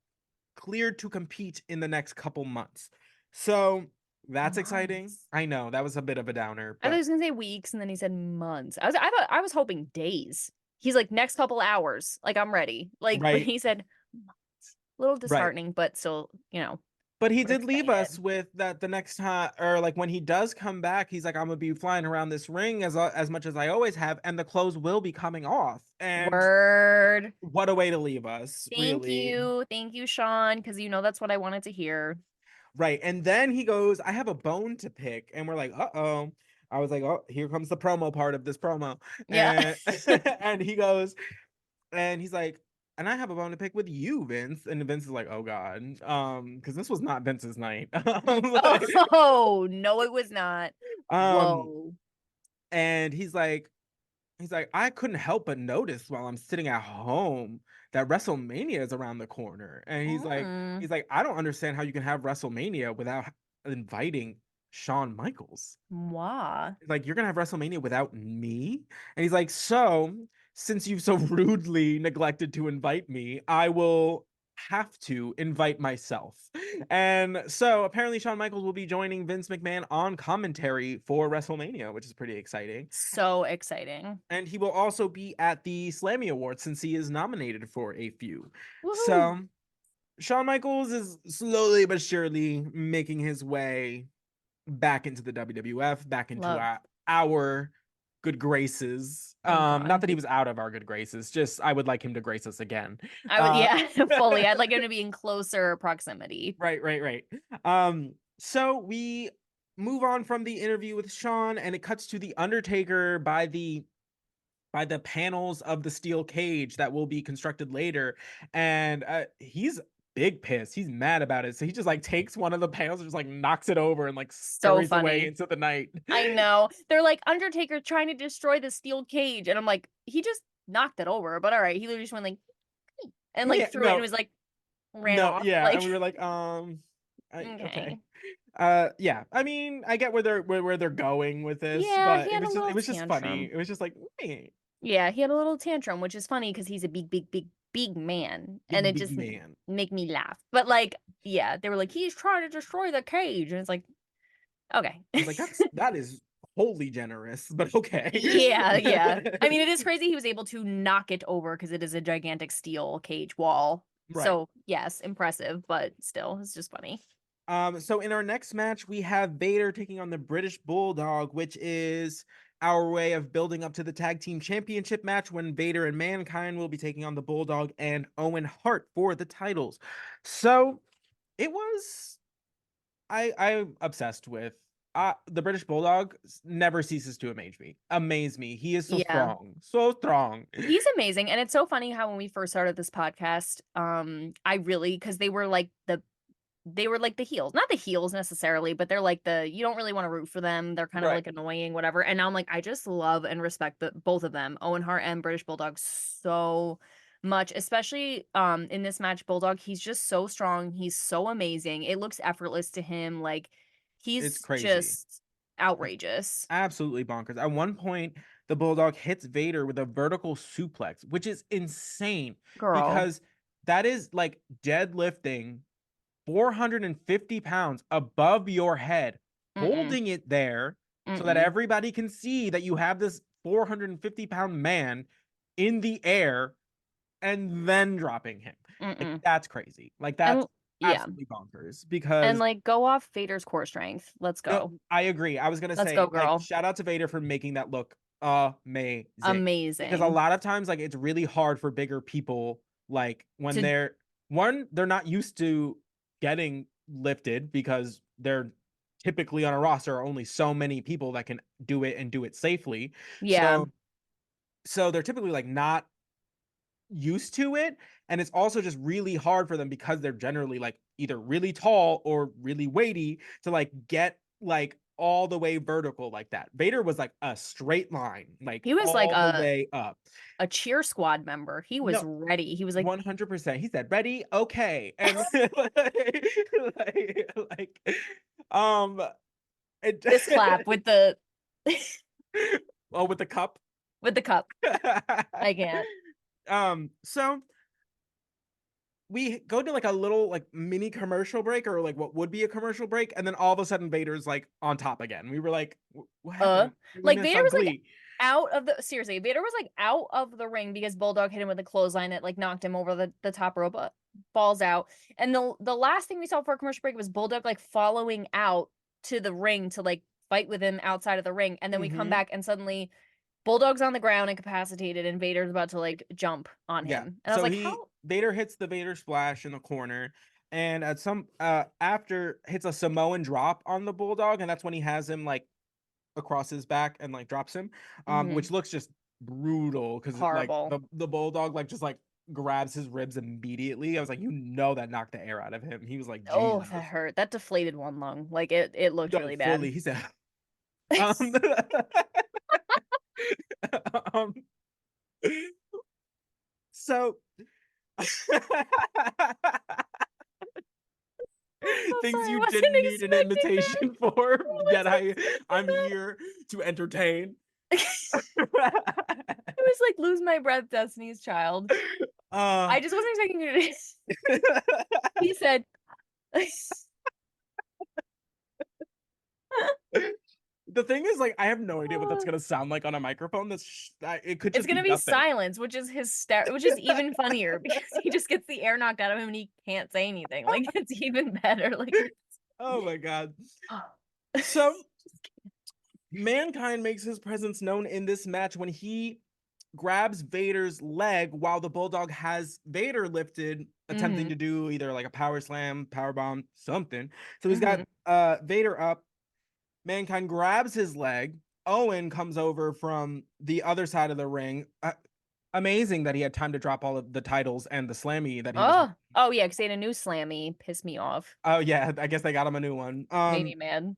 cleared to compete in the next couple months. So that's exciting. Months. I know that was a bit of a downer, I thought he but was gonna say weeks, and then he said months. I was hoping days. He's like next couple hours. Like I'm ready. Like, but right, he said months. A little right. disheartening, but still, But he we're did leave us excited. with that the next time, or like when he does come back, he's like, I'm gonna be flying around this ring as much as I always have, and the clothes will be coming off. And Word. what a way to leave us, really. Thank you, Sean, because that's what I wanted to hear. Right. And then he goes, I have a bone to pick. And we're like, uh-oh. I was like, oh, here comes the promo part of this promo. Yeah. And and he goes, and he's like, and I have a bone to pick with you, Vince. And Vince is like, oh God. Because this was not Vince's night. Oh no, it was not. um, Whoa. and he's like, I couldn't help but notice while I'm sitting at home that WrestleMania is around the corner. And Mm. he's like, I don't understand how you can have WrestleMania without inviting Shawn Michaels. Moi. He's like, you're gonna have WrestleMania without me? And he's like, so since you've so rudely neglected to invite me, I will have to invite myself. And so apparently Shawn Michaels will be joining Vince McMahon on commentary for WrestleMania, which is pretty exciting. So exciting. And he will also be at the Slammy Awards since he is nominated for a few. Woohoo. So Shawn Michaels is slowly but surely making his way back into the WWF, back into Love. our good graces. Thank Not God. that he was out of our good graces, just I would like him to grace us again. I would, Uh yeah, fully. I'd like him to be in closer proximity. right. So we move on from the interview with Shawn, and it cuts to the Undertaker by the panels of the steel cage that will be constructed later. And he's big pissed. He's mad about it. So he just like takes one of the panels and just like knocks it over and like So scurries away funny. into the night. I know. They're like, Undertaker trying to destroy the steel cage. And I'm like, he just knocked it over. But all right. He literally just went like, and like Yeah, threw it and was like, ran off. yeah. Like, And we were like, okay. okay. Yeah. I mean, I get where they're going with this, Yeah, but he had a it little was just funny. tantrum. It was just like, man, Yeah, he had a little tantrum, which is funny because he's a big man. And it big just man. make me laugh. But like, yeah, they were like, he's trying to destroy the cage. And it's like, okay. I was like, that is wholly generous, but okay. Yeah, yeah. I mean, it is crazy he was able to knock it over because it is a gigantic steel cage wall. Right. So, yes, impressive, but still, it's just funny. So in our next match, we have Vader taking on the British Bulldog, which is our way of building up to the tag team championship match when Vader and Mankind will be taking on the Bulldog and Owen Hart for the titles. So it was I'm obsessed with the British Bulldog never ceases to amaze me. He is so Yeah. strong, so strong. He's amazing. And it's so funny how when we first started this podcast, I really, because they were like the heels. Not the heels necessarily, but they're like you don't really want to root for them. They're kind of Right. like annoying, whatever. And now I'm like, I just love and respect both of them, Owen Hart and British Bulldog, so much. Especially in this match, Bulldog, he's just so strong. He's so amazing. It looks effortless to him. Like It's he's crazy. just outrageous. Absolutely bonkers. At one point, the Bulldog hits Vader with a vertical suplex, which is insane Girl. because that is like deadlifting 450 pounds above your head, Mm-mm. holding it there so that Mm-mm. everybody can see that you have this 450-pound man in the air and then dropping him. Like, Mm-mm. that's crazy. Like, that's And yeah. absolutely bonkers And because like go off Vader's core strength. Let's no, go. I agree. I was gonna Let's go, say, like, girl. shout out to Vader for making that look amazing. Because a Amazing. lot of times, like, it's really hard for bigger people, like, when To they're not used to getting lifted because they're typically on a roster are only so many people that can do it and do it safely. yeah. So they're typically like not used to it, and it's also just really hard for them because they're generally like either really tall or really weighty to like get like all the way vertical like that. Vader was like a straight line, like He was like all the way up. a cheer squad member. He was No, ready. He was like 100%. He said, "Ready? Okay." And like um it fist clap with the oh, with the cup. with the cup. I can't. So we go to like a little like mini commercial break or like what would be a commercial break, and then all of a sudden Vader's like on top again. We were like, what Uh happened? We like missed Vader on was like Glee. out of the seriously, Vader was like out of the ring because Bulldog hit him with a clothesline that like knocked him over the top rope, falls out. And the last thing we saw for a commercial break was Bulldog like following out to the ring to like fight with him outside of the ring. And then we come Mm-hmm. back and suddenly Bulldog's on the ground incapacitated and Vader's about to like jump on Yeah. him. And I was So like, he how Vader hits the Vader splash in the corner, and at some after hits a Samoan drop on the Bulldog, and that's when he has him like across his back and like drops him, Mhm. which looks just brutal because like Horrible. the Bulldog like just like grabs his ribs immediately. I was like, you know, that knocked the air out of him. He was like, Oh, Jesus. that hurt. That deflated one lung. Like it looked No, really bad. fully. He said, um, um so I'm so things sorry. I you wasn't didn't need an expecting that. invitation for, I yet wasn't I'm expecting here to entertain. that. It was like lose my breath, Destiny's Child. uh I just wasn't expecting you to. He said, the thing is, like, I have no idea what that's gonna sound like on a microphone. It could "It's just be gonna be nothing. silence," which is which is even funnier because he just gets the air knocked out of him and he can't say anything. Like it's even better. Like, Oh my god. oh. So Mankind makes his presence known in this match when he grabs Vader's leg while the Bulldog has Vader lifted, attempting hmm to do either like a power slam, power bomb, something. So he's got hmm Vader up. Mankind grabs his leg. Owen comes over from the other side of the ring. Amazing that he had time to drop all of the titles and the slammy that he was. Oh yeah, because they had a new slammy. Pissed me off. Oh yeah, I guess they got him a new one. Made me mad.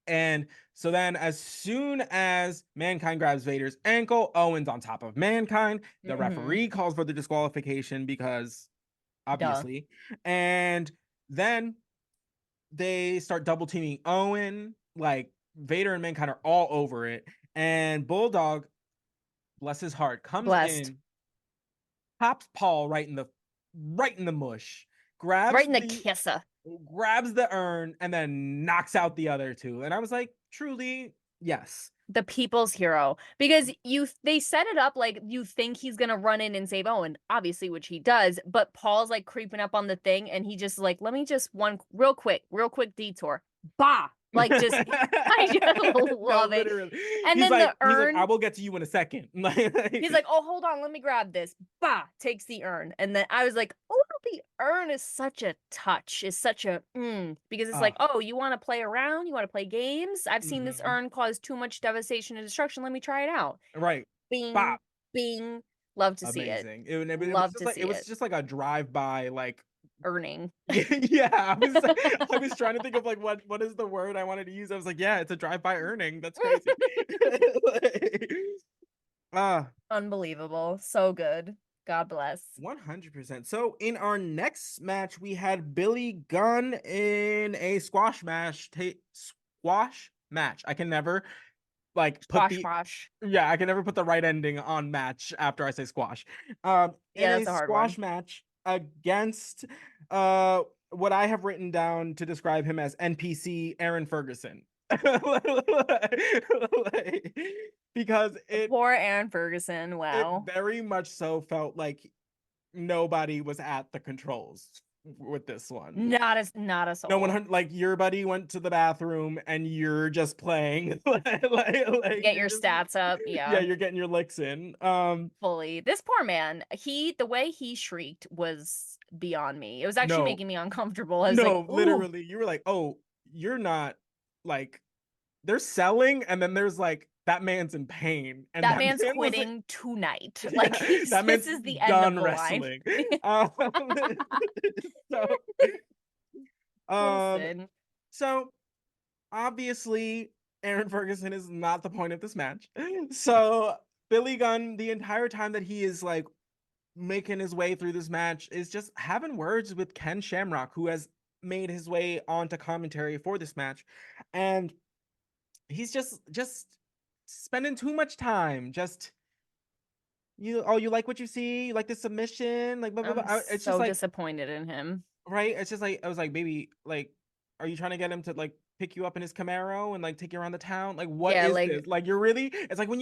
And so then, as soon as Mankind grabs Vader's ankle, Owen's on top of Mankind. The hmm referee calls for the disqualification because Duh. obviously. And then they start double teaming Owen. Like Vader and Mankind are all over it. And Bulldog, bless his heart, comes Blessed. in, pops Paul right in the mush, Right grabs in the the kisser. grabs the urn, and then knocks out the other two. And I was like, truly, yes. The people's hero. Because they set it up like you think he's gonna run in and save Owen, obviously, which he does, but Paul's like creeping up on the thing and he just like, let me just one real quick detour. Bah! Like just I just No, love it. literally. And then the He's like, I urn, will get to you in a second. he's like, oh, hold on, let me grab this. Bah, takes the urn. And then I was like, oh, the urn is such a touch, is such a because it's like, Ah, oh, you want to play around, you want to play games. I've seen this mhm. urn cause too much devastation and destruction. Let me try it out. Right. Bing, Bop. bing. Love to see it. Amazing. It was Love just to like see it was it. just like a drive by, like Earning. yeah, yeah. I was trying to think of like what is the word I wanted to use. I was like, yeah, it's a drive by earning. That's crazy. Like, ah, Unbelievable. So good. God bless. 100%. So in our next match, we had Billy Gunn in a squash match. I can never like put Squash the squash. yeah, I can never put the right ending on match after I say squash. In Yeah, a that's a hard one. squash match against what I have written down to describe him as NPC Aaron Ferguson. Like, because Poor Aaron Ferguson. it Wow. very much so felt like nobody was at the controls with this one. Not a No one soul. like your buddy went to the bathroom and you're just playing like Get you're your just stats up. yeah, Yeah, you're getting your licks in. fully. This poor man, the way he shrieked was beyond me. It was actually No, making me uncomfortable. I was like, no, ooh, literally, you were like, oh, you're not like they're selling, and then there's like that man's in pain, and that that man's man was like, quitting tonight. Like yeah, that this man's is the end of done the line. wrestling. Um, so, um, Listen, so obviously, Aaron Ferguson is not the point of this match. So Billy Gunn, the entire time that he is like making his way through this match, is just having words with Ken Shamrock, who has made his way onto commentary for this match, and he's just spending too much time just you like what you see, you like the submission, like blah blah blah. I'm It's just so like disappointed in him. right, it's just like I was like, baby, like, are you trying to get him to like pick you up in his Camaro and like take you around the town? Like, what Yeah, is like this? Like, you're really? It's like when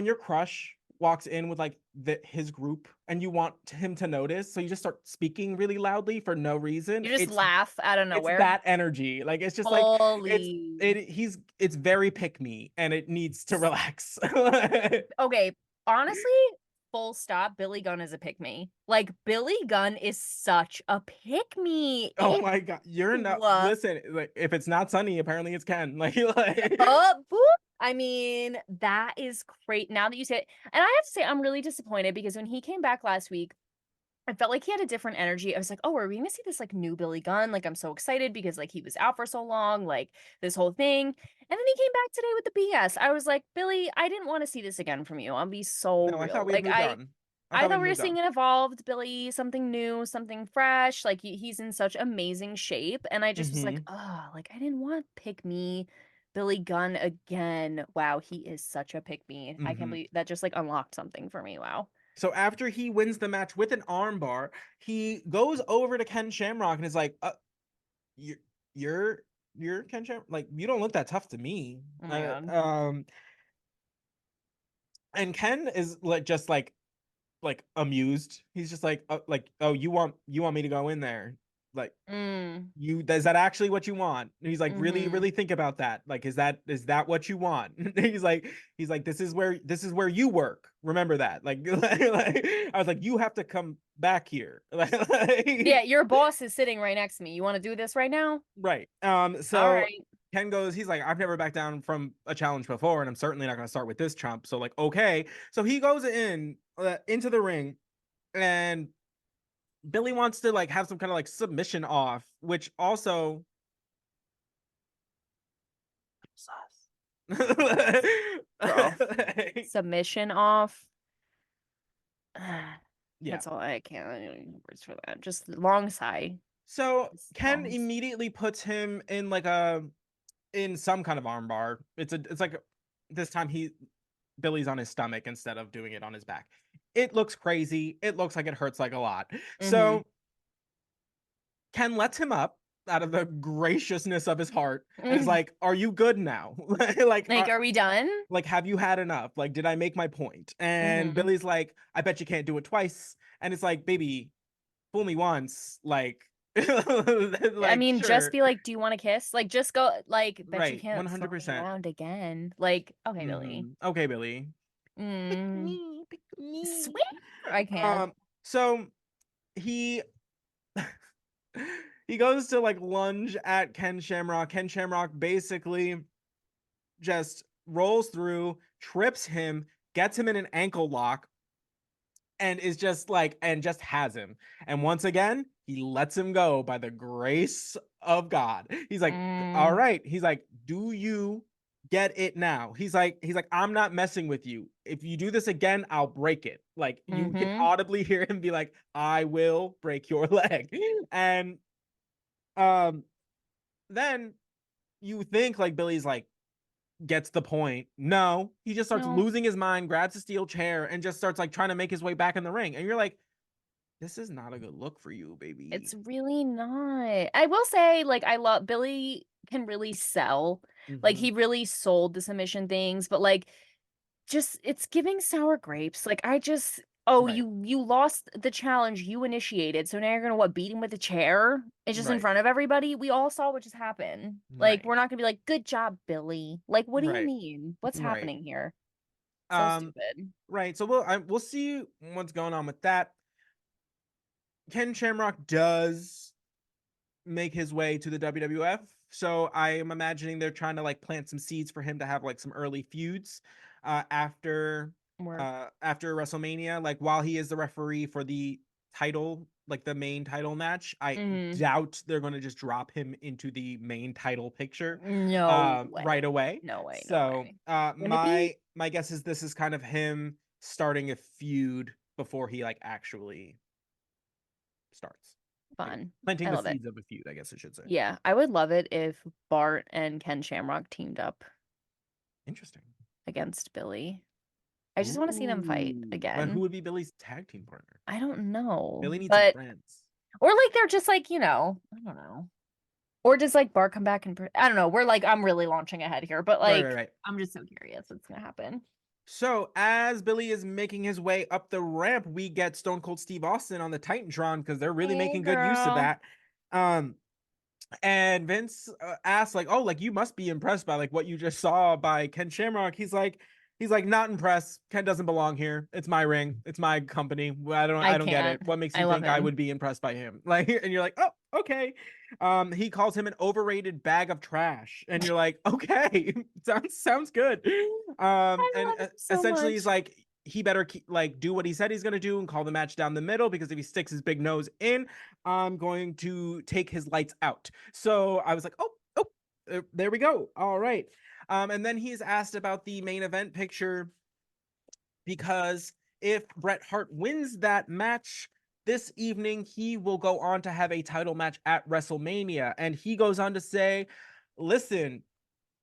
your crush walks in with like his group and you want him to notice, so you just start speaking really loudly for no reason. you just laugh out of It's nowhere. that energy. Like, it's just like Fully. it's very pick me and it needs to relax. Okay, honestly, full stop. Billy Gunn is a pick me. Like Billy Gunn is such a pick me. Oh my god, you're not Ew. listen. Like, if it's not sunny, apparently it's Ken. Like Boop. I mean, that is great. Now that you say it, and I have to say, I'm really disappointed because when he came back last week, I felt like he had a different energy. I was like, oh, are we gonna see this like new Billy Gunn? Like, I'm so excited because like he was out for so long, like this whole thing. And then he came back today with the BS. I was like, Billy, I didn't want to see this again from you. I'll be so no, I thought real. we had Like, moved on. I I thought thought we'd we were moved seeing on. an evolved Billy, something new, something fresh. Like he's in such amazing shape. And I just was like, Hmm. oh, like I didn't want pick me Billy Gunn again. Wow, he is such a pick me. I can't Hmm. believe that just like unlocked something for me. Wow. So after he wins the match with an armbar, he goes over to Ken Shamrock and is like, you're you're you're Ken Shamrock. Like, you don't look that tough to me." Oh my God. And Ken is like just like amused. He's just like, oh, you want me to go in there? Like, Mm, you is that actually what you want? And he's like, really, mm-hmm. really think about that. Like, is that what you want? He's like, this is where you work. Remember that. Like I was like, you have to come back here. Yeah, your boss is sitting right next to me. You want to do this right now? Right. All So right. Ken goes, he's like, I've never backed down from a challenge before, and I'm certainly not gonna start with this chump. So like, okay. So he goes into the ring, and Billy wants to like have some kind of like submission off, which also sus. Bro. Submission off. Yeah. That's all I can't. I don't have words for that. Just long sigh. So Just Ken long. immediately puts him in in some kind of armbar. It's like this time Billy's on his stomach instead of doing it on his back. It looks crazy. It looks like it hurts like a lot. Mm-hmm. So Ken lets him up out of the graciousness of his heart and is like, "Are you good now? like, Like, are we done? have you had enough? Like, did I make my point?" And Mm-hmm. Billy's like, "I bet you can't do it twice." And it's like, "Baby, fool me once." Like, I like mean, just sure, be like, do you want to kiss? Like, just go, like, bet you right, can't throw me 100%. around again. Like, okay, Billy. Okay, Billy. Pick Mm, me, pick me. swear I can't. So he he goes to like lunge at Ken Shamrock. Ken Shamrock basically just rolls through, trips him, gets him in an ankle lock, and is just like, and just has him. And once again, he lets him go by the grace of God. He's like, all Mm, right. He's like, do you get it now? He's like, I'm not messing with you. If you do this again, I'll break it. Like you can mm-hmm. audibly hear him be like, I will break your leg. And um then you think like Billy's like gets the point. No, he just starts No, losing his mind, grabs a steel chair, and just starts like trying to make his way back in the ring. And you're like, this is not a good look for you, it's baby. really not. I will say, like, I love Billy can really sell. Like, Mm-hmm. he really sold the submission things, but like, just it's giving sour grapes. Like, I just, oh, Right. you lost the challenge you initiated, so now you're gonna what, beat him with a chair? It's just in Right. front of everybody. We all saw what just happened. Like, Right. we're not gonna be like, good job, Billy. Like, what do you Right. mean? What's Right. happening here? So Um. stupid. Right. So we'll see what's going on with that. Ken Shamrock does make his way to the WWF. So I am imagining they're trying to like plant some seeds for him to have like some early feuds after Work. after WrestleMania, like while he is the referee for the title, like the main title match. I Mm, doubt they're going to just drop him into the main title picture no right way. away. No way. No So way. Wouldn't it be my guess is this is kind of him starting a feud before he like actually starts, you know, fun? planting I the love it. seeds of a feud, I guess I should say. Yeah, I would love it if Bart and Ken Shamrock teamed up Interesting. against Billy. I just want to see them fight Ooh. But who again. would be Billy's tag team partner? I don't know. Billy needs some But friends. or like they're just like, I don't know. Or does like Bart come back and I don't know. We're like I'm really launching ahead here, but Right, right, like right. I'm just so curious what's gonna happen. So as Billy is making his way up the ramp, we get Stone Cold Steve Austin on the Titantron because they're really Hey making good use of girl. that. Um, and Vince asks like, "Oh, like you must be impressed by like what you just saw by Ken Shamrock." He's like, not impressed. Ken doesn't belong here. It's my ring. It's my company. I I don't get can't. it. What makes I you love think I him. would be impressed by him? Like, and you're like, oh, okay. He calls him an overrated bag of trash, and you're like, okay, sounds good. I And love him so essentially he's much. like, he better like do what he said he's gonna do and call the match down the middle because if he sticks his big nose in, I'm going to take his lights out. So I was like, oh, there we go. All right. And then he's asked about the main event picture because if Bret Hart wins that match this evening, he will go on to have a title match at WrestleMania. And he goes on to say, listen,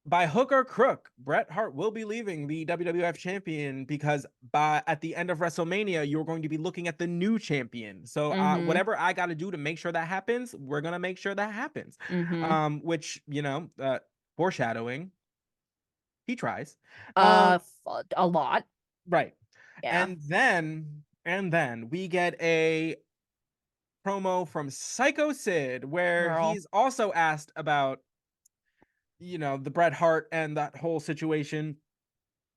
by hook or crook, Bret Hart will be leaving the WWF champion because at the end of WrestleMania, you're going to be looking at the new champion. So Mm-hmm. whatever I got to do to make sure that happens, we're gonna make sure that happens. Mm-hmm. Which foreshadowing, he tries. Uh, Um, a lot. right, Yeah. and then we get a promo from Psycho Sid where Girl. he's also asked about the Bret Hart and that whole situation.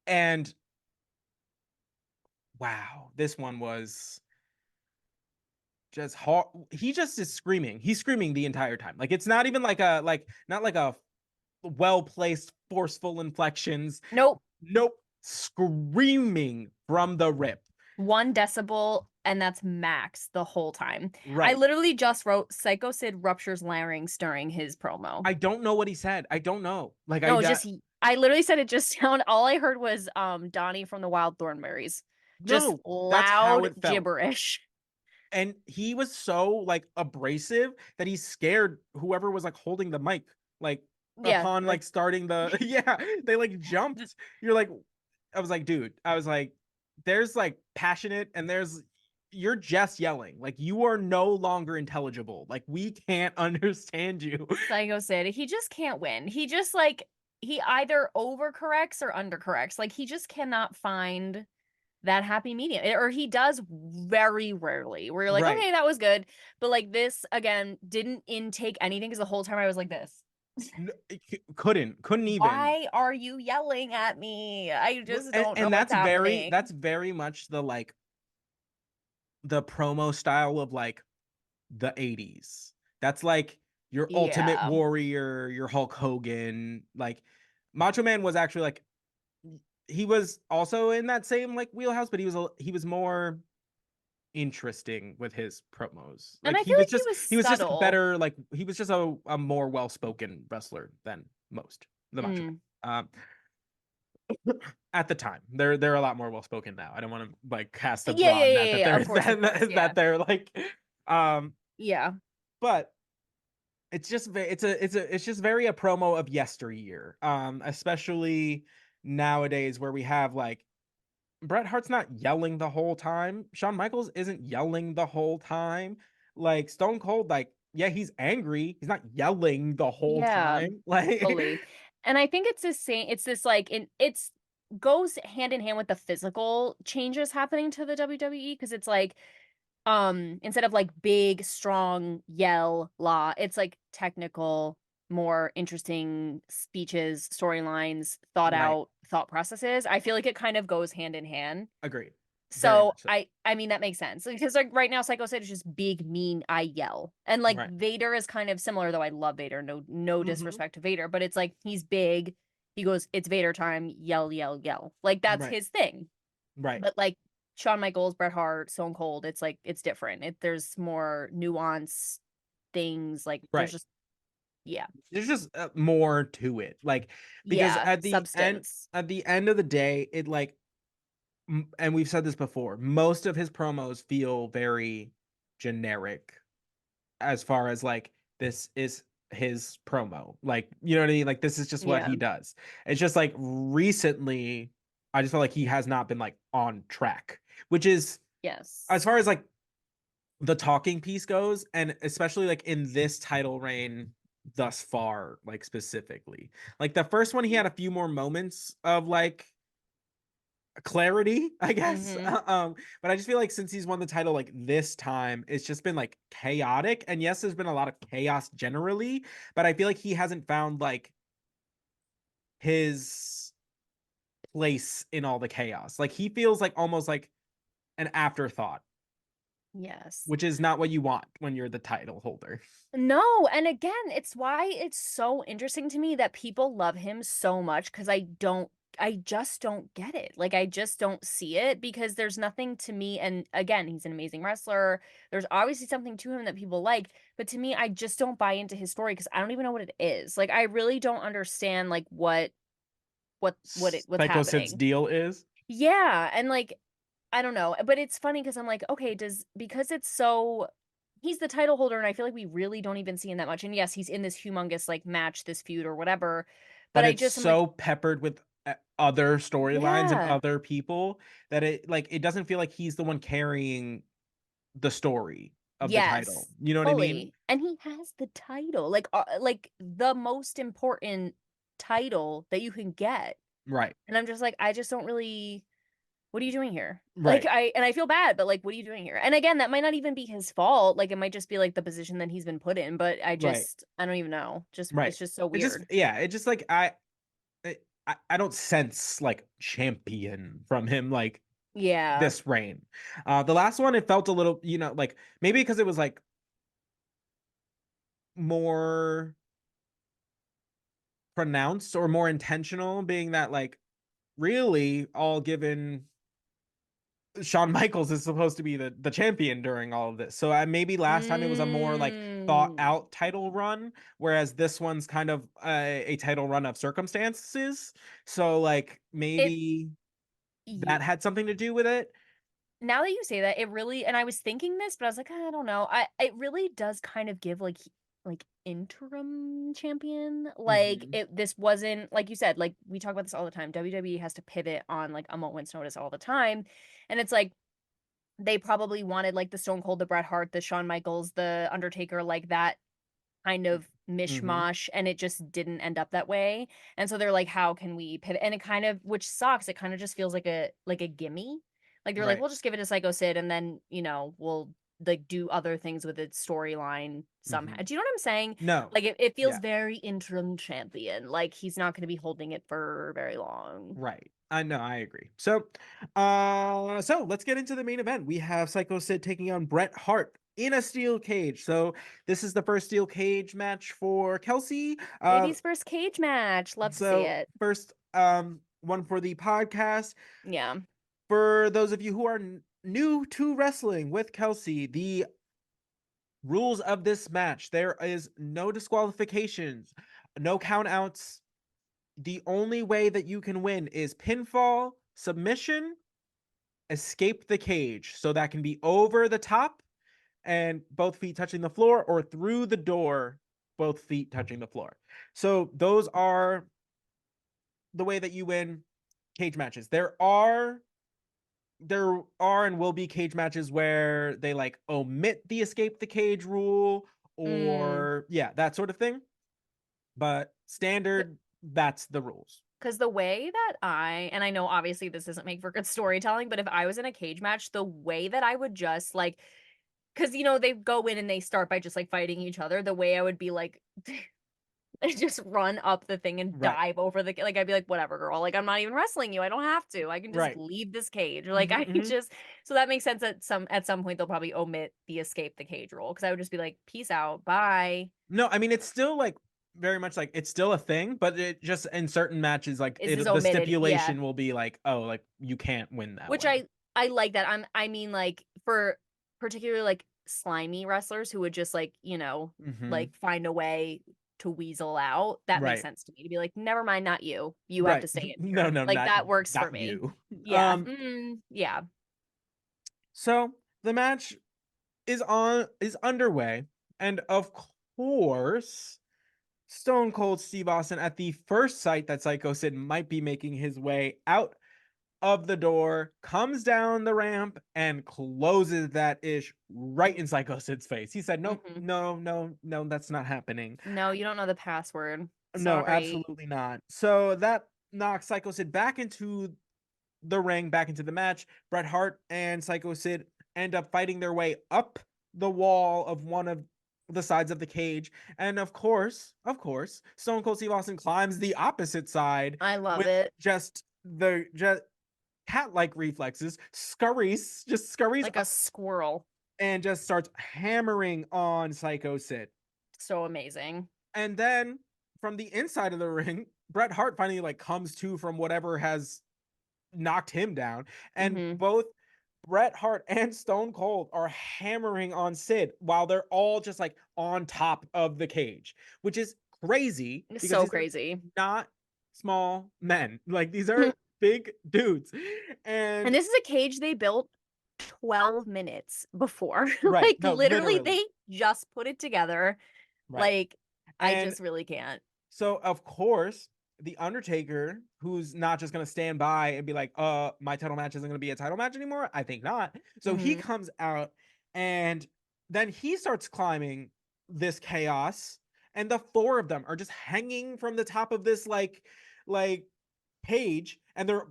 And wow, this one was just hard. He just is screaming. He's screaming the entire time. Like it's not even like not like a well placed forceful inflections. Nope. Nope, screaming from the rip. 1 decibel, and that's max the whole time. I Right. literally just wrote Psycho Sid ruptures larynx during his promo. I don't know what he said. I don't know. Like No, I literally said it just sound all I heard was Donnie from the Wild Thornberries. Just no, that's how loud it felt. gibberish. And he was so like abrasive that he scared whoever was like holding the mic like Yeah, upon like like starting the yeah, they like jumped. You're like, I was like, dude, I was like, there's like passionate and you're just yelling. Like you are no longer intelligible. Like we can't understand you. Psycho Sid. He just can't win. He just like he either overcorrects or undercorrects. Like he just cannot find that happy medium. Or he does very rarely. Where you're like, Right. okay, that was good. But like this again didn't intake anything because the whole time I was like this. Couldn't even. Why are you yelling at me? I just and, don't know and what's that's happening. very much the promo style of like the 80s. That's like your Ultimate Yeah. Warrior, your Hulk Hogan. Like Macho Man was actually like he was also in that same like wheelhouse, but he was more interesting with his promos. And Like I feel like he was he was just a subtle. better like he was just a more well spoken wrestler than most the Macho Mm. Man. At the time, they're a lot more well spoken now. I don't want to like cast a Yeah, yeah, broad yeah, net yeah, that yeah. they're Of course, that yeah. they're like, um, Yeah. but it's just it's just very a promo of yesteryear, especially nowadays where we have like Bret Hart's not yelling the whole time. Shawn Michaels isn't yelling the whole time. Like Stone Cold, like, yeah, he's angry. He's not yelling the whole Yeah, time. Like, fully. And I think it's the same, it's this like it's goes hand in hand with the physical changes happening to the WWE because it's like instead of like big, strong yell law, it's like technical, more interesting speeches, storylines, thought right. out thought processes. I feel like it kind of goes hand in hand. Agreed. Very So much so. I mean that makes sense because like right now Psycho Sid is just big mean I yell and like Right. Vader is kind of similar though I love Vader no Hmm. disrespect to Vader but it's like he's big he goes it's Vader time yell yell yell like that's Right. his thing Right. but like Shawn Michaels Bret Hart Stone Cold it's like it's different there's more nuance things like there's Right. just yeah There's just more to it. Like because yeah substance at the end of the day, it like and we've said this before, most of his promos feel very generic as far as like this is his promo. Like, you know what I mean? Like this is just what yeah he does. It's just like recently I just feel like he has not been like on track, which is as yes far as like the talking piece goes, and especially like in this title reign thus far, like specifically. Like the first one he had a few more moments of like clarity, I guess. mm-hmm But I just feel like since he's won the title like this time, it's just been like chaotic. And yes, there's been a lot of chaos generally, but I feel like he hasn't found like his place in all the chaos. Like he feels like almost like an afterthought, yes which is not what you want when you're the title holder. No, and again, it's why it's so interesting to me that people love him so much because I just don't get it. Like, I just don't see it because there's nothing to me. And again, he's an amazing wrestler. There's obviously something to him that people like, but to me, I just don't buy into his story because I don't even know what it is. Like, I really don't understand like what's Psycho Sid's happening. deal is Yeah, and like I don't know, but it's funny because I'm like, okay, does because it's so he's the title holder, and I feel like we really don't even see him that much. And yes, he's in this humongous like match, this feud or whatever. But but I it's just am like, so peppered with other storylines and yeah, other people that it like it doesn't feel like he's the one carrying the story of the title. yes, You know what I mean? fully. And he has the title, like the most important title that you can get. Right. And I'm just like, I just don't really what are you doing here? Like Right. I feel bad, but like what are you doing here? And again, that might not even be his fault. Like it might just be like the position that he's been put in, but Right. I don't even know. Just Right. it's just so It just weird. yeah, it just like I don't sense like champion from him like Yeah. this reign. The last one it felt a little, you know, like maybe because it was like more pronounced or more intentional, being that like really all given Shawn Michaels is supposed to be the champion during all of this. So maybe last time it was a more like thought Mm. out title run, whereas this one's kind of a title run of circumstances. So like It maybe y- that had something to do with it. now that you say that, it really and I was thinking this, but I was like, I don't know. I it really does kind of give like interim champion. Like Hmm. it this wasn't like you said, like we talk about this all the time. WWE has to pivot on like a moment's notice all the time. And it's like they probably wanted like the Stone Cold, the Bret Hart, the Shawn Michaels, the Undertaker, like that kind of Hmm. mishmash, and it just didn't end up that way. And so they're like, how can we pivot? And it kind of, which sucks. It kind of just feels like a gimme. Like they're like, Right. we'll just give it to Psycho Sid, and then we'll like do other things with its storyline somehow. Hmm. Do you know what I'm saying? No. Like it feels Yeah. very interim champion. Like he's not going to be holding it for very long. Right. I know. I agree. So, so let's get into the main event. We have Psycho Sid taking on Bret Hart. in a steel cage. So this is the first steel cage match for Kelsey. Baby's first cage match. Love to see So it. first one for the podcast. Yeah. For those of you who are new to wrestling with Kelsey, the rules of this match, there is no disqualifications, no countouts. The only way that you can win is pinfall, submission, escape the cage. So that can be over the top and both feet touching the floor, or through the door, both feet touching the floor. So those are the way that you win cage matches. There are and will be cage matches where they like omit the escape the cage rule, Mm. or yeah, that sort of thing. But standard, that's the rules. Because the way that and I know obviously this doesn't make for good storytelling, but if I was in a cage match, the way that I would just like, because they go in and they start by just like fighting each other, the way I would be like, just run up the thing and Right. dive over like I'd be like, whatever, girl. Like I'm not even wrestling you. I don't have to. I can just Right. leave this cage. Or like Hmm, I can hmm. just so that makes sense at some point they'll probably omit the escape the cage rule because I would just be like, peace out, bye. No, I mean it's still like very much like it's still a thing, but it just in certain matches like Is this the omitted? Yeah. stipulation will be like, oh, like you can't win that Which way. I like that. I mean like for particularly like slimy wrestlers who would just like, Hmm. like find a way to weasel out. That makes Right. sense to me to be like, never mind, not you. You have Right. to stay in No, here. no, Like not that works for not me. you. Yeah. Yeah. So the match is underway, and of course, Stone Cold Steve Austin, at the first sight that Psycho Sid might be making his way out of the door, comes down the ramp and closes that ish right in Psycho Sid's face. He said, "Nope, Hmm. no, no, no, that's not happening. No, you don't know the password. No, Sorry. absolutely not." So that knocks Psycho Sid back into the ring, back into the match. Bret Hart and Psycho Sid end up fighting their way up the wall of one of the sides of the cage. And of course, Stone Cold Steve Austin climbs the opposite side I love with it. just cat-like reflexes, scurries Like a up squirrel. and just starts hammering on Psycho Sid. So amazing. And then from the inside of the ring, Bret Hart finally like comes to from whatever has knocked him down, and Hmm. both Bret Hart and Stone Cold are hammering on Sid while they're all just like on top of the cage, which is crazy It's because so these are crazy. not small men. Like these are big dudes. And And this is a cage they built 12 minutes before. right, Like no, literally literally. they just put it together. Right. Like I And just really can't. so of course, the Undertaker, who's not just gonna stand by and be like, my title match isn't gonna be a title match anymore. I think not. So he Hmm. comes out and then he starts climbing this chaos, and the four of them are just hanging from the top of this like page, and they're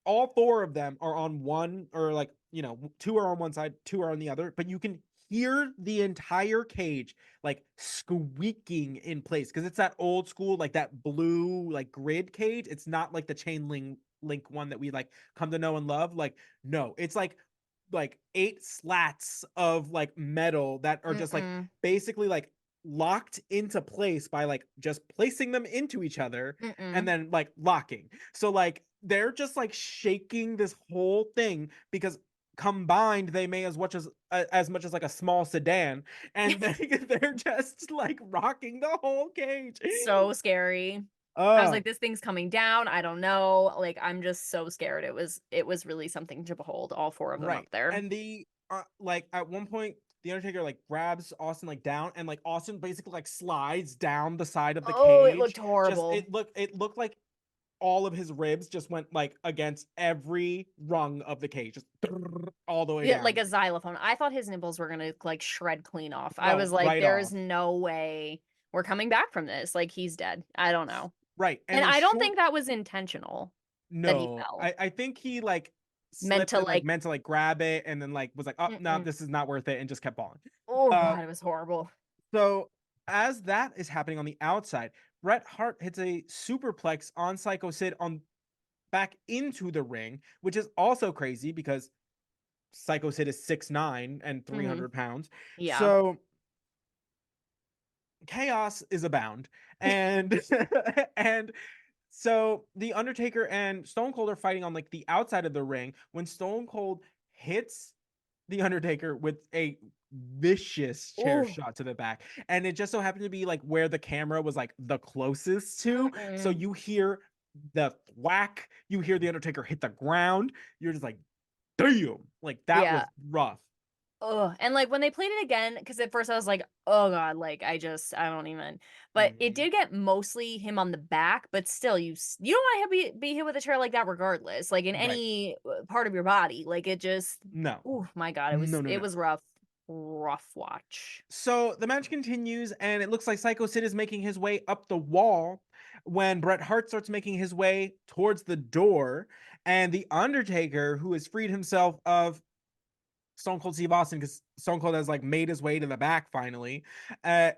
all four of them are on one, or like, two are on one side, two are on the other, but you can hear the entire cage like squeaking in place because it's that old school, like that blue like grid cage. It's not like the chain link one that we like come to know and love. Like, no, it's like eight slats of like metal that are just like Mm-mm. basically like locked into place by like just placing them into each other and Mm-mm. then like locking. So like they're just like shaking this whole thing because combined they may as much as like a small sedan, and they're just like rocking the whole cage. So scary. I was uh like, this thing's coming down. I don't know. Like, I'm just so scared. It was really something to behold, all four of them up right. there. And the like at one point the Undertaker like grabs Austin like down, and like Austin basically like slides down the side of the Oh, it cage. looked Just horrible. it looked like all of his ribs just went like against every rung of the cage, just all the way Yeah, like down. a xylophone. I thought his nipples were gonna like shred clean off. I No, was like, right there's off. no way we're coming back from this. Like he's dead. I don't know. Right. And And a I don't short think that was intentional that he No, fell. I think he like Meant slipped to and like like, meant to like grab it, and then like was like, oh no, mm-mm. this is not worth it, and just kept falling. Oh Uh God, it was horrible. so as that is happening on the outside, Bret Hart hits a superplex on Psycho Sid on back into the ring, which is also crazy because Psycho Sid is 6'9" and Mhm. 300 pounds. Yeah. So chaos is abound. And and so the Undertaker and Stone Cold are fighting on like the outside of the ring when Stone Cold hits the Undertaker with a vicious chair Ooh. shot to the back. And it just so happened to be like where the camera was like the closest to. So Mm-mm. you hear the whack, you hear the Undertaker hit the ground. You're just like, damn. Like that was Yeah. rough. Oh, and like when they played it again, because at first I was like, oh God, like I don't even. But it Mhm. did get mostly him on the back, but still, you don't want to be hit with a chair like that, regardless, like in Right. any part of your body. Like it just, No. oh my God, No, no, it no. was rough, rough watch. So the match continues, and it looks like Psycho Sid is making his way up the wall when Bret Hart starts making his way towards the door, and the Undertaker, who has freed himself of Stone Cold Steve Austin because Stone Cold has like made his way to the back finally,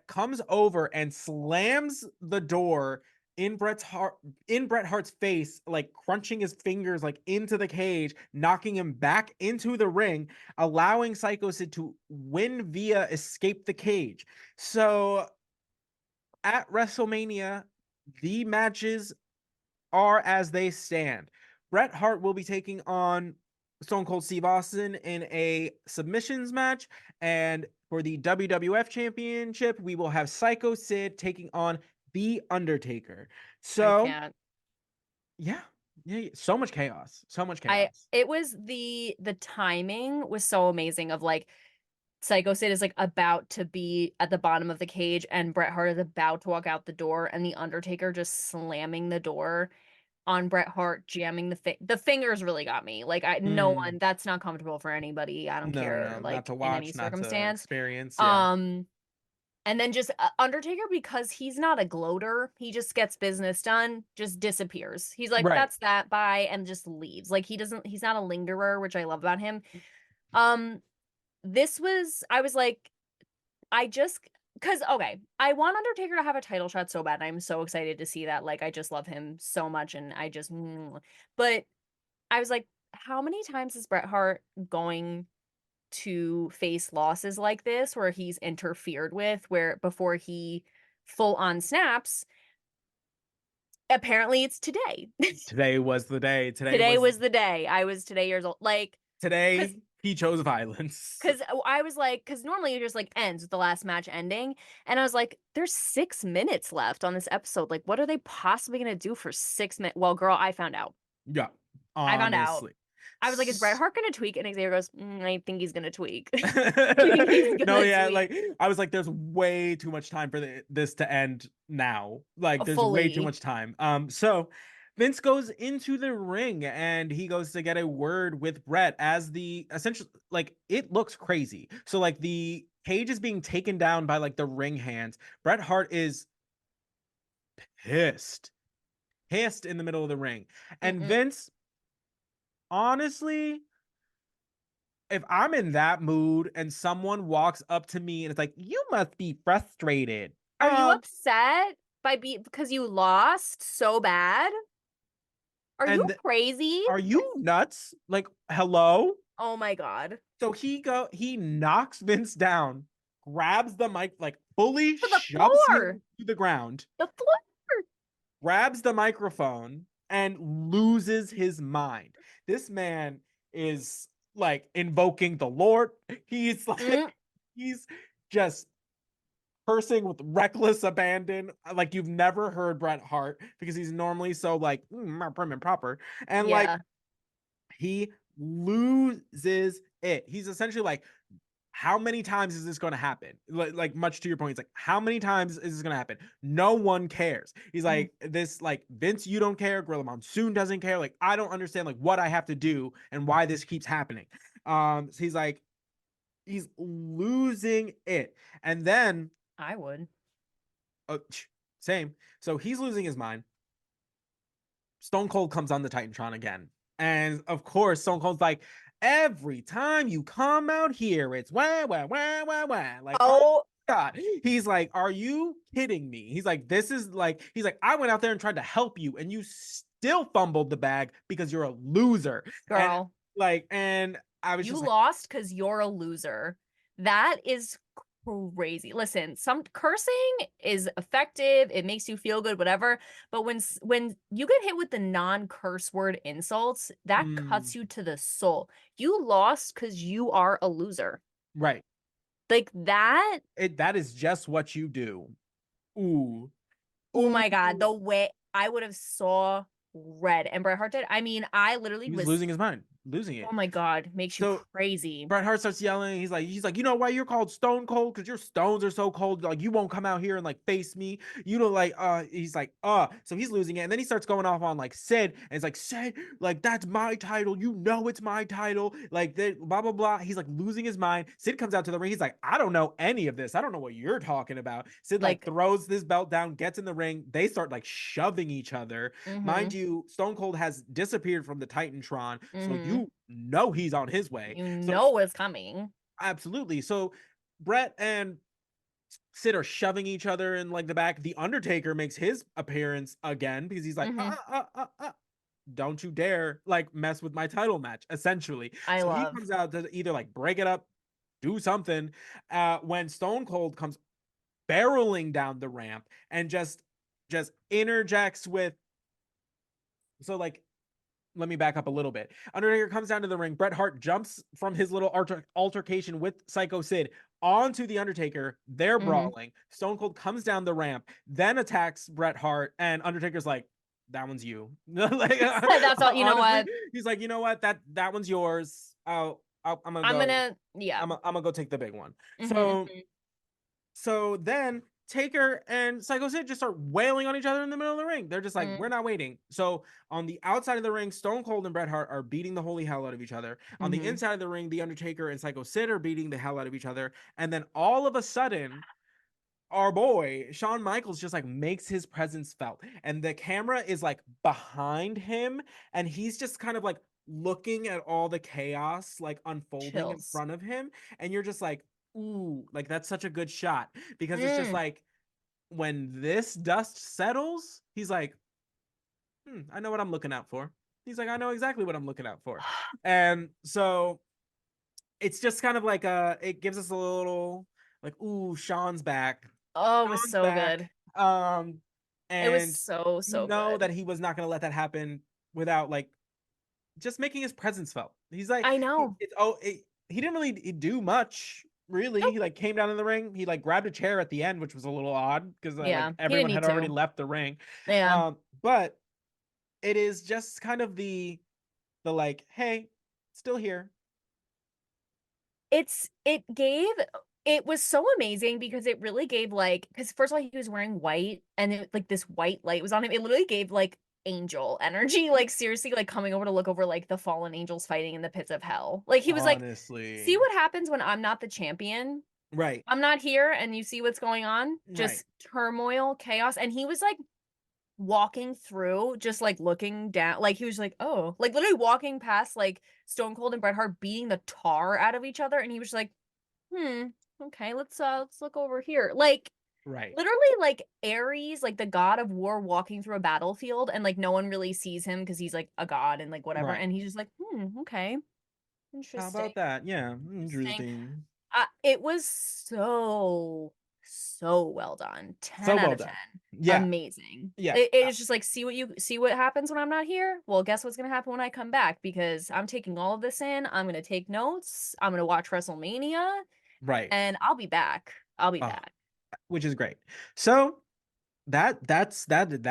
comes over and slams the door in Bret Hart's face, like crunching his fingers like into the cage, knocking him back into the ring, allowing Psycho Sid to win via escape the cage. So at WrestleMania, the matches are as they stand. Bret Hart will be taking on Stone Cold Steve Austin in a submissions match. And for the WWF Championship, we will have Psycho Sid taking on The Undertaker. I So, can't. yeah. Yeah, so much chaos. So much I chaos. it was the timing was so amazing of like Psycho Sid is like about to be at the bottom of the cage and Bret Hart is about to walk out the door and the Undertaker just slamming the door on Bret Hart, jamming the fingers really got me. Like no Mm, one, that's not comfortable for anybody. I don't no, no, care no. Not like to in any watch, not to circumstance. experience. Yeah. Um and then just Undertaker, because he's not a gloater, he just gets business done, just disappears. He's like, Right. that's that, bye, and just leaves. Like he's not a lingerer, which I love about him. Um, I was like, I just, because, okay, I want Undertaker to have a title shot so bad. I'm so excited to see that. Like, I just love him so much, and but I was like, how many times is Bret Hart going to face losses like this where he's interfered with, where before he full on snaps? Apparently, it's today. Today was the day. Today was the day. I was today years old. Like, because Today he chose violence. I was like, because normally it just like ends with the last match ending, and I was like, there's 6 minutes left on this episode. Like, what are they possibly gonna do for 6 minutes? Well, girl, I found out. Yeah, I found out. honestly. I was like, is Bret Hart gonna tweak? And Xavier goes, I think he's gonna tweak. I think he's No, gonna yeah, tweak like I was like, there's way too much time for this to end now. Like, there's way too fully. much time. So Vince goes into the ring and he goes to get a word with Bret as the essentially like it looks crazy. So like the cage is being taken down by like the ring hands. Bret Hart is pissed, pissed in the middle of the ring, and Mm-mm. Vince honestly, if I'm in that mood and someone walks up to me and it's like, "You must be frustrated." Are you upset because you lost so bad? Are you And crazy? are you nuts? Like, hello? Oh my God. So he knocks Vince down, grabs the mic, like fully To the shoves floor. him to the ground, The floor. grabs the microphone, and loses his mind. This man is like invoking the Lord. He's like, Mm, he's just cursing with reckless abandon, like you've never heard Bret Hart because he's normally so like prim and proper, and like yeah. he loses it. He's essentially like, how many times is this going to happen? Like much to your point, it's like, how many times is this going to happen? No one cares. He's Mm. like, this like Vince, you don't care. Gorilla Monsoon doesn't care. Like, I don't understand like what I have to do and why this keeps happening. So he's like, he's losing it, and then I would. uh, same. So he's losing his mind. Stone Cold comes on the Titantron again. And of course, Stone Cold's like, every time you come out here, it's wah, wah, wah, wah, wah. Like, oh Oh, God. He's like, are you kidding me? He's like, this is like, he's like, I went out there and tried to help you, and you still fumbled the bag because you're a loser. And girl. like, and I was You just like, lost because you're a loser. That is crazy. Listen, some cursing is effective. It makes you feel good, whatever. But when you get hit with the non-curse word insults, that mm, cuts you to the soul. You lost because you are a loser. right. Like that. That is just what you do. Ooh. Oh Ooh. my God, the way I would have saw red and Bret Hart did. I mean, I literally He was was. losing his mind, losing Oh it. my God, makes you So crazy. Bret Hart starts yelling. He's like, you know why you're called Stone Cold? Because your stones are so cold. Like you won't come out here and like face me. You don't like. He's like, So he's losing it, and then he starts going off on like Sid, and it's like Sid, like that's my title. You know it's my title. Like blah blah blah. He's like losing his mind. Sid comes out to the ring. He's like, I don't know any of this. I don't know what you're talking about. Sid like Like, throws this belt down, gets in the ring. They start like shoving each other. Mind mm-hmm, you, Stone Cold has disappeared from the Titantron, so mm-hmm. you know he's on his way. You So know what's coming. absolutely. So Bret and Sid are shoving each other in like the back. The Undertaker makes his appearance again because he's like, Mm-hmm. don't you dare like mess with my title match, essentially. I So he love. comes out to either like break it up, do something. When Stone Cold comes barreling down the ramp and just interjects with so like let me back up a little bit. Undertaker comes down to the ring. Bret Hart jumps from his little altercation with Psycho Sid onto the Undertaker. They're Mm-hmm. brawling. Stone Cold comes down the ramp, then attacks Bret Hart, and Undertaker's like, "That one's you." Like That's all. You know honestly, what? he's like, "You know what? That one's yours. I'm gonna I'm go. gonna. Yeah. I'm gonna go take the big one." So Mm-hmm. so then Taker and Psycho Sid just start wailing on each other in the middle of the ring. They're just like, Mm-hmm. we're not waiting. So on the outside of the ring, Stone Cold and Bret Hart are beating the holy hell out of each other. On the Mm-hmm. inside of the ring, The Undertaker and Psycho Sid are beating the hell out of each other. And then all of a sudden, our boy Shawn Michaels just like makes his presence felt, and the camera is like behind him, and he's just kind of like looking at all the chaos like unfolding in Chills. front of him, and you're just like, ooh, like that's such a good shot because it's just Mm. like when this dust settles, he's like, I know what I'm looking out for. He's like, I know exactly what I'm looking out for, and so it's just kind of like it gives us a little like, ooh, Sean's back. Oh, it was Sean's so back. good. Um, It was and so you so know that good. he was not gonna let that happen without like just making his presence felt. He's like, I know. he didn't really do much. Really, Nope. he like came down in the ring. He like grabbed a chair at the end, which was a little odd because like Yeah, he didn't everyone need had already to. left the ring. Yeah. But it is just kind of the like, hey, still here. It was so amazing because it really gave like because first of all he was wearing white and like this white light was on him. It literally gave like angel energy, like seriously, like coming over to look over like the fallen angels fighting in the pits of hell. Like he was like, see Honestly, what happens when I'm not the champion. right, I'm not here and you see what's going on. right, Just turmoil, chaos. And he was like walking through, just like looking down, like he was like, oh, like literally walking past like Stone Cold and Bret Hart beating the tar out of each other, and he was like, okay, let's look over here. Like right, literally like Ares, like the god of war walking through a battlefield, and like no one really sees him because he's like a god and like whatever, right. and he's just like, okay, How interesting. about that? Yeah, Interesting. interesting. It was so well done. 10 So out well of 10. done. Yeah, Amazing. yeah, It is just like see what happens when I'm not here. Well, guess what's gonna happen when I come back because I'm taking all of this in. I'm gonna take notes. I'm gonna watch WrestleMania, right. and I'll be back. I'll be Oh, back. which is great. So that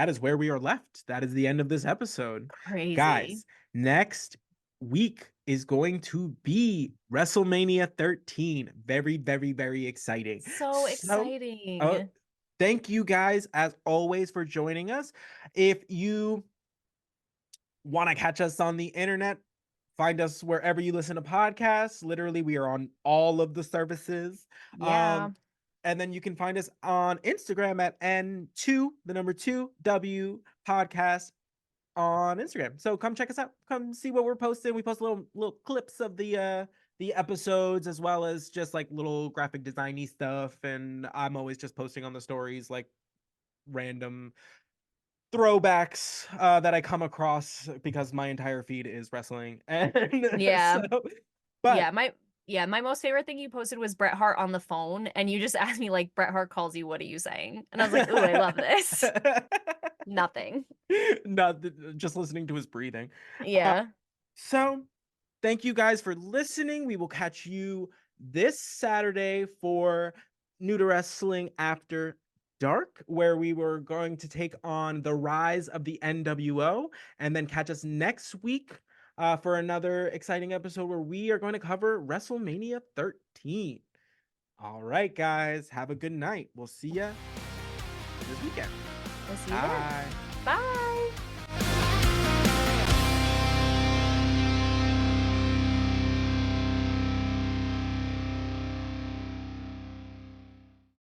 is where we are left. That is the end of this episode. Crazy. Guys, next week is going to be WrestleMania 13. Very, very, very exciting. So So, uh, exciting. thank you guys as always for joining us. If you want to catch us on the internet, find us wherever you listen to podcasts. Literally, we are on all of the services. Yeah. Um, and then you can find us on Instagram at N2, the number 2W podcast on Instagram. So come check us out. Come see what we're posting. We post little clips of the episodes as well as just like little graphic designy stuff. And I'm always just posting on the stories like random throwbacks that I come across because my entire feed is wrestling. And Yeah. so But my most favorite thing you posted was Bret Hart on the phone, and you just asked me like, Bret Hart calls you, what are you saying? And I was like, ooh, I love this. Nothing. not just listening to his breathing. Uh, Yeah. so thank you guys for listening. We will catch you this Saturday for New to Wrestling After Dark, where we were going to take on the rise of the NWO, and then catch us next week for another exciting episode where we are going to cover WrestleMania 13. All right, guys, have a good night. We'll see ya this weekend. We'll see you then. Bye. Bye.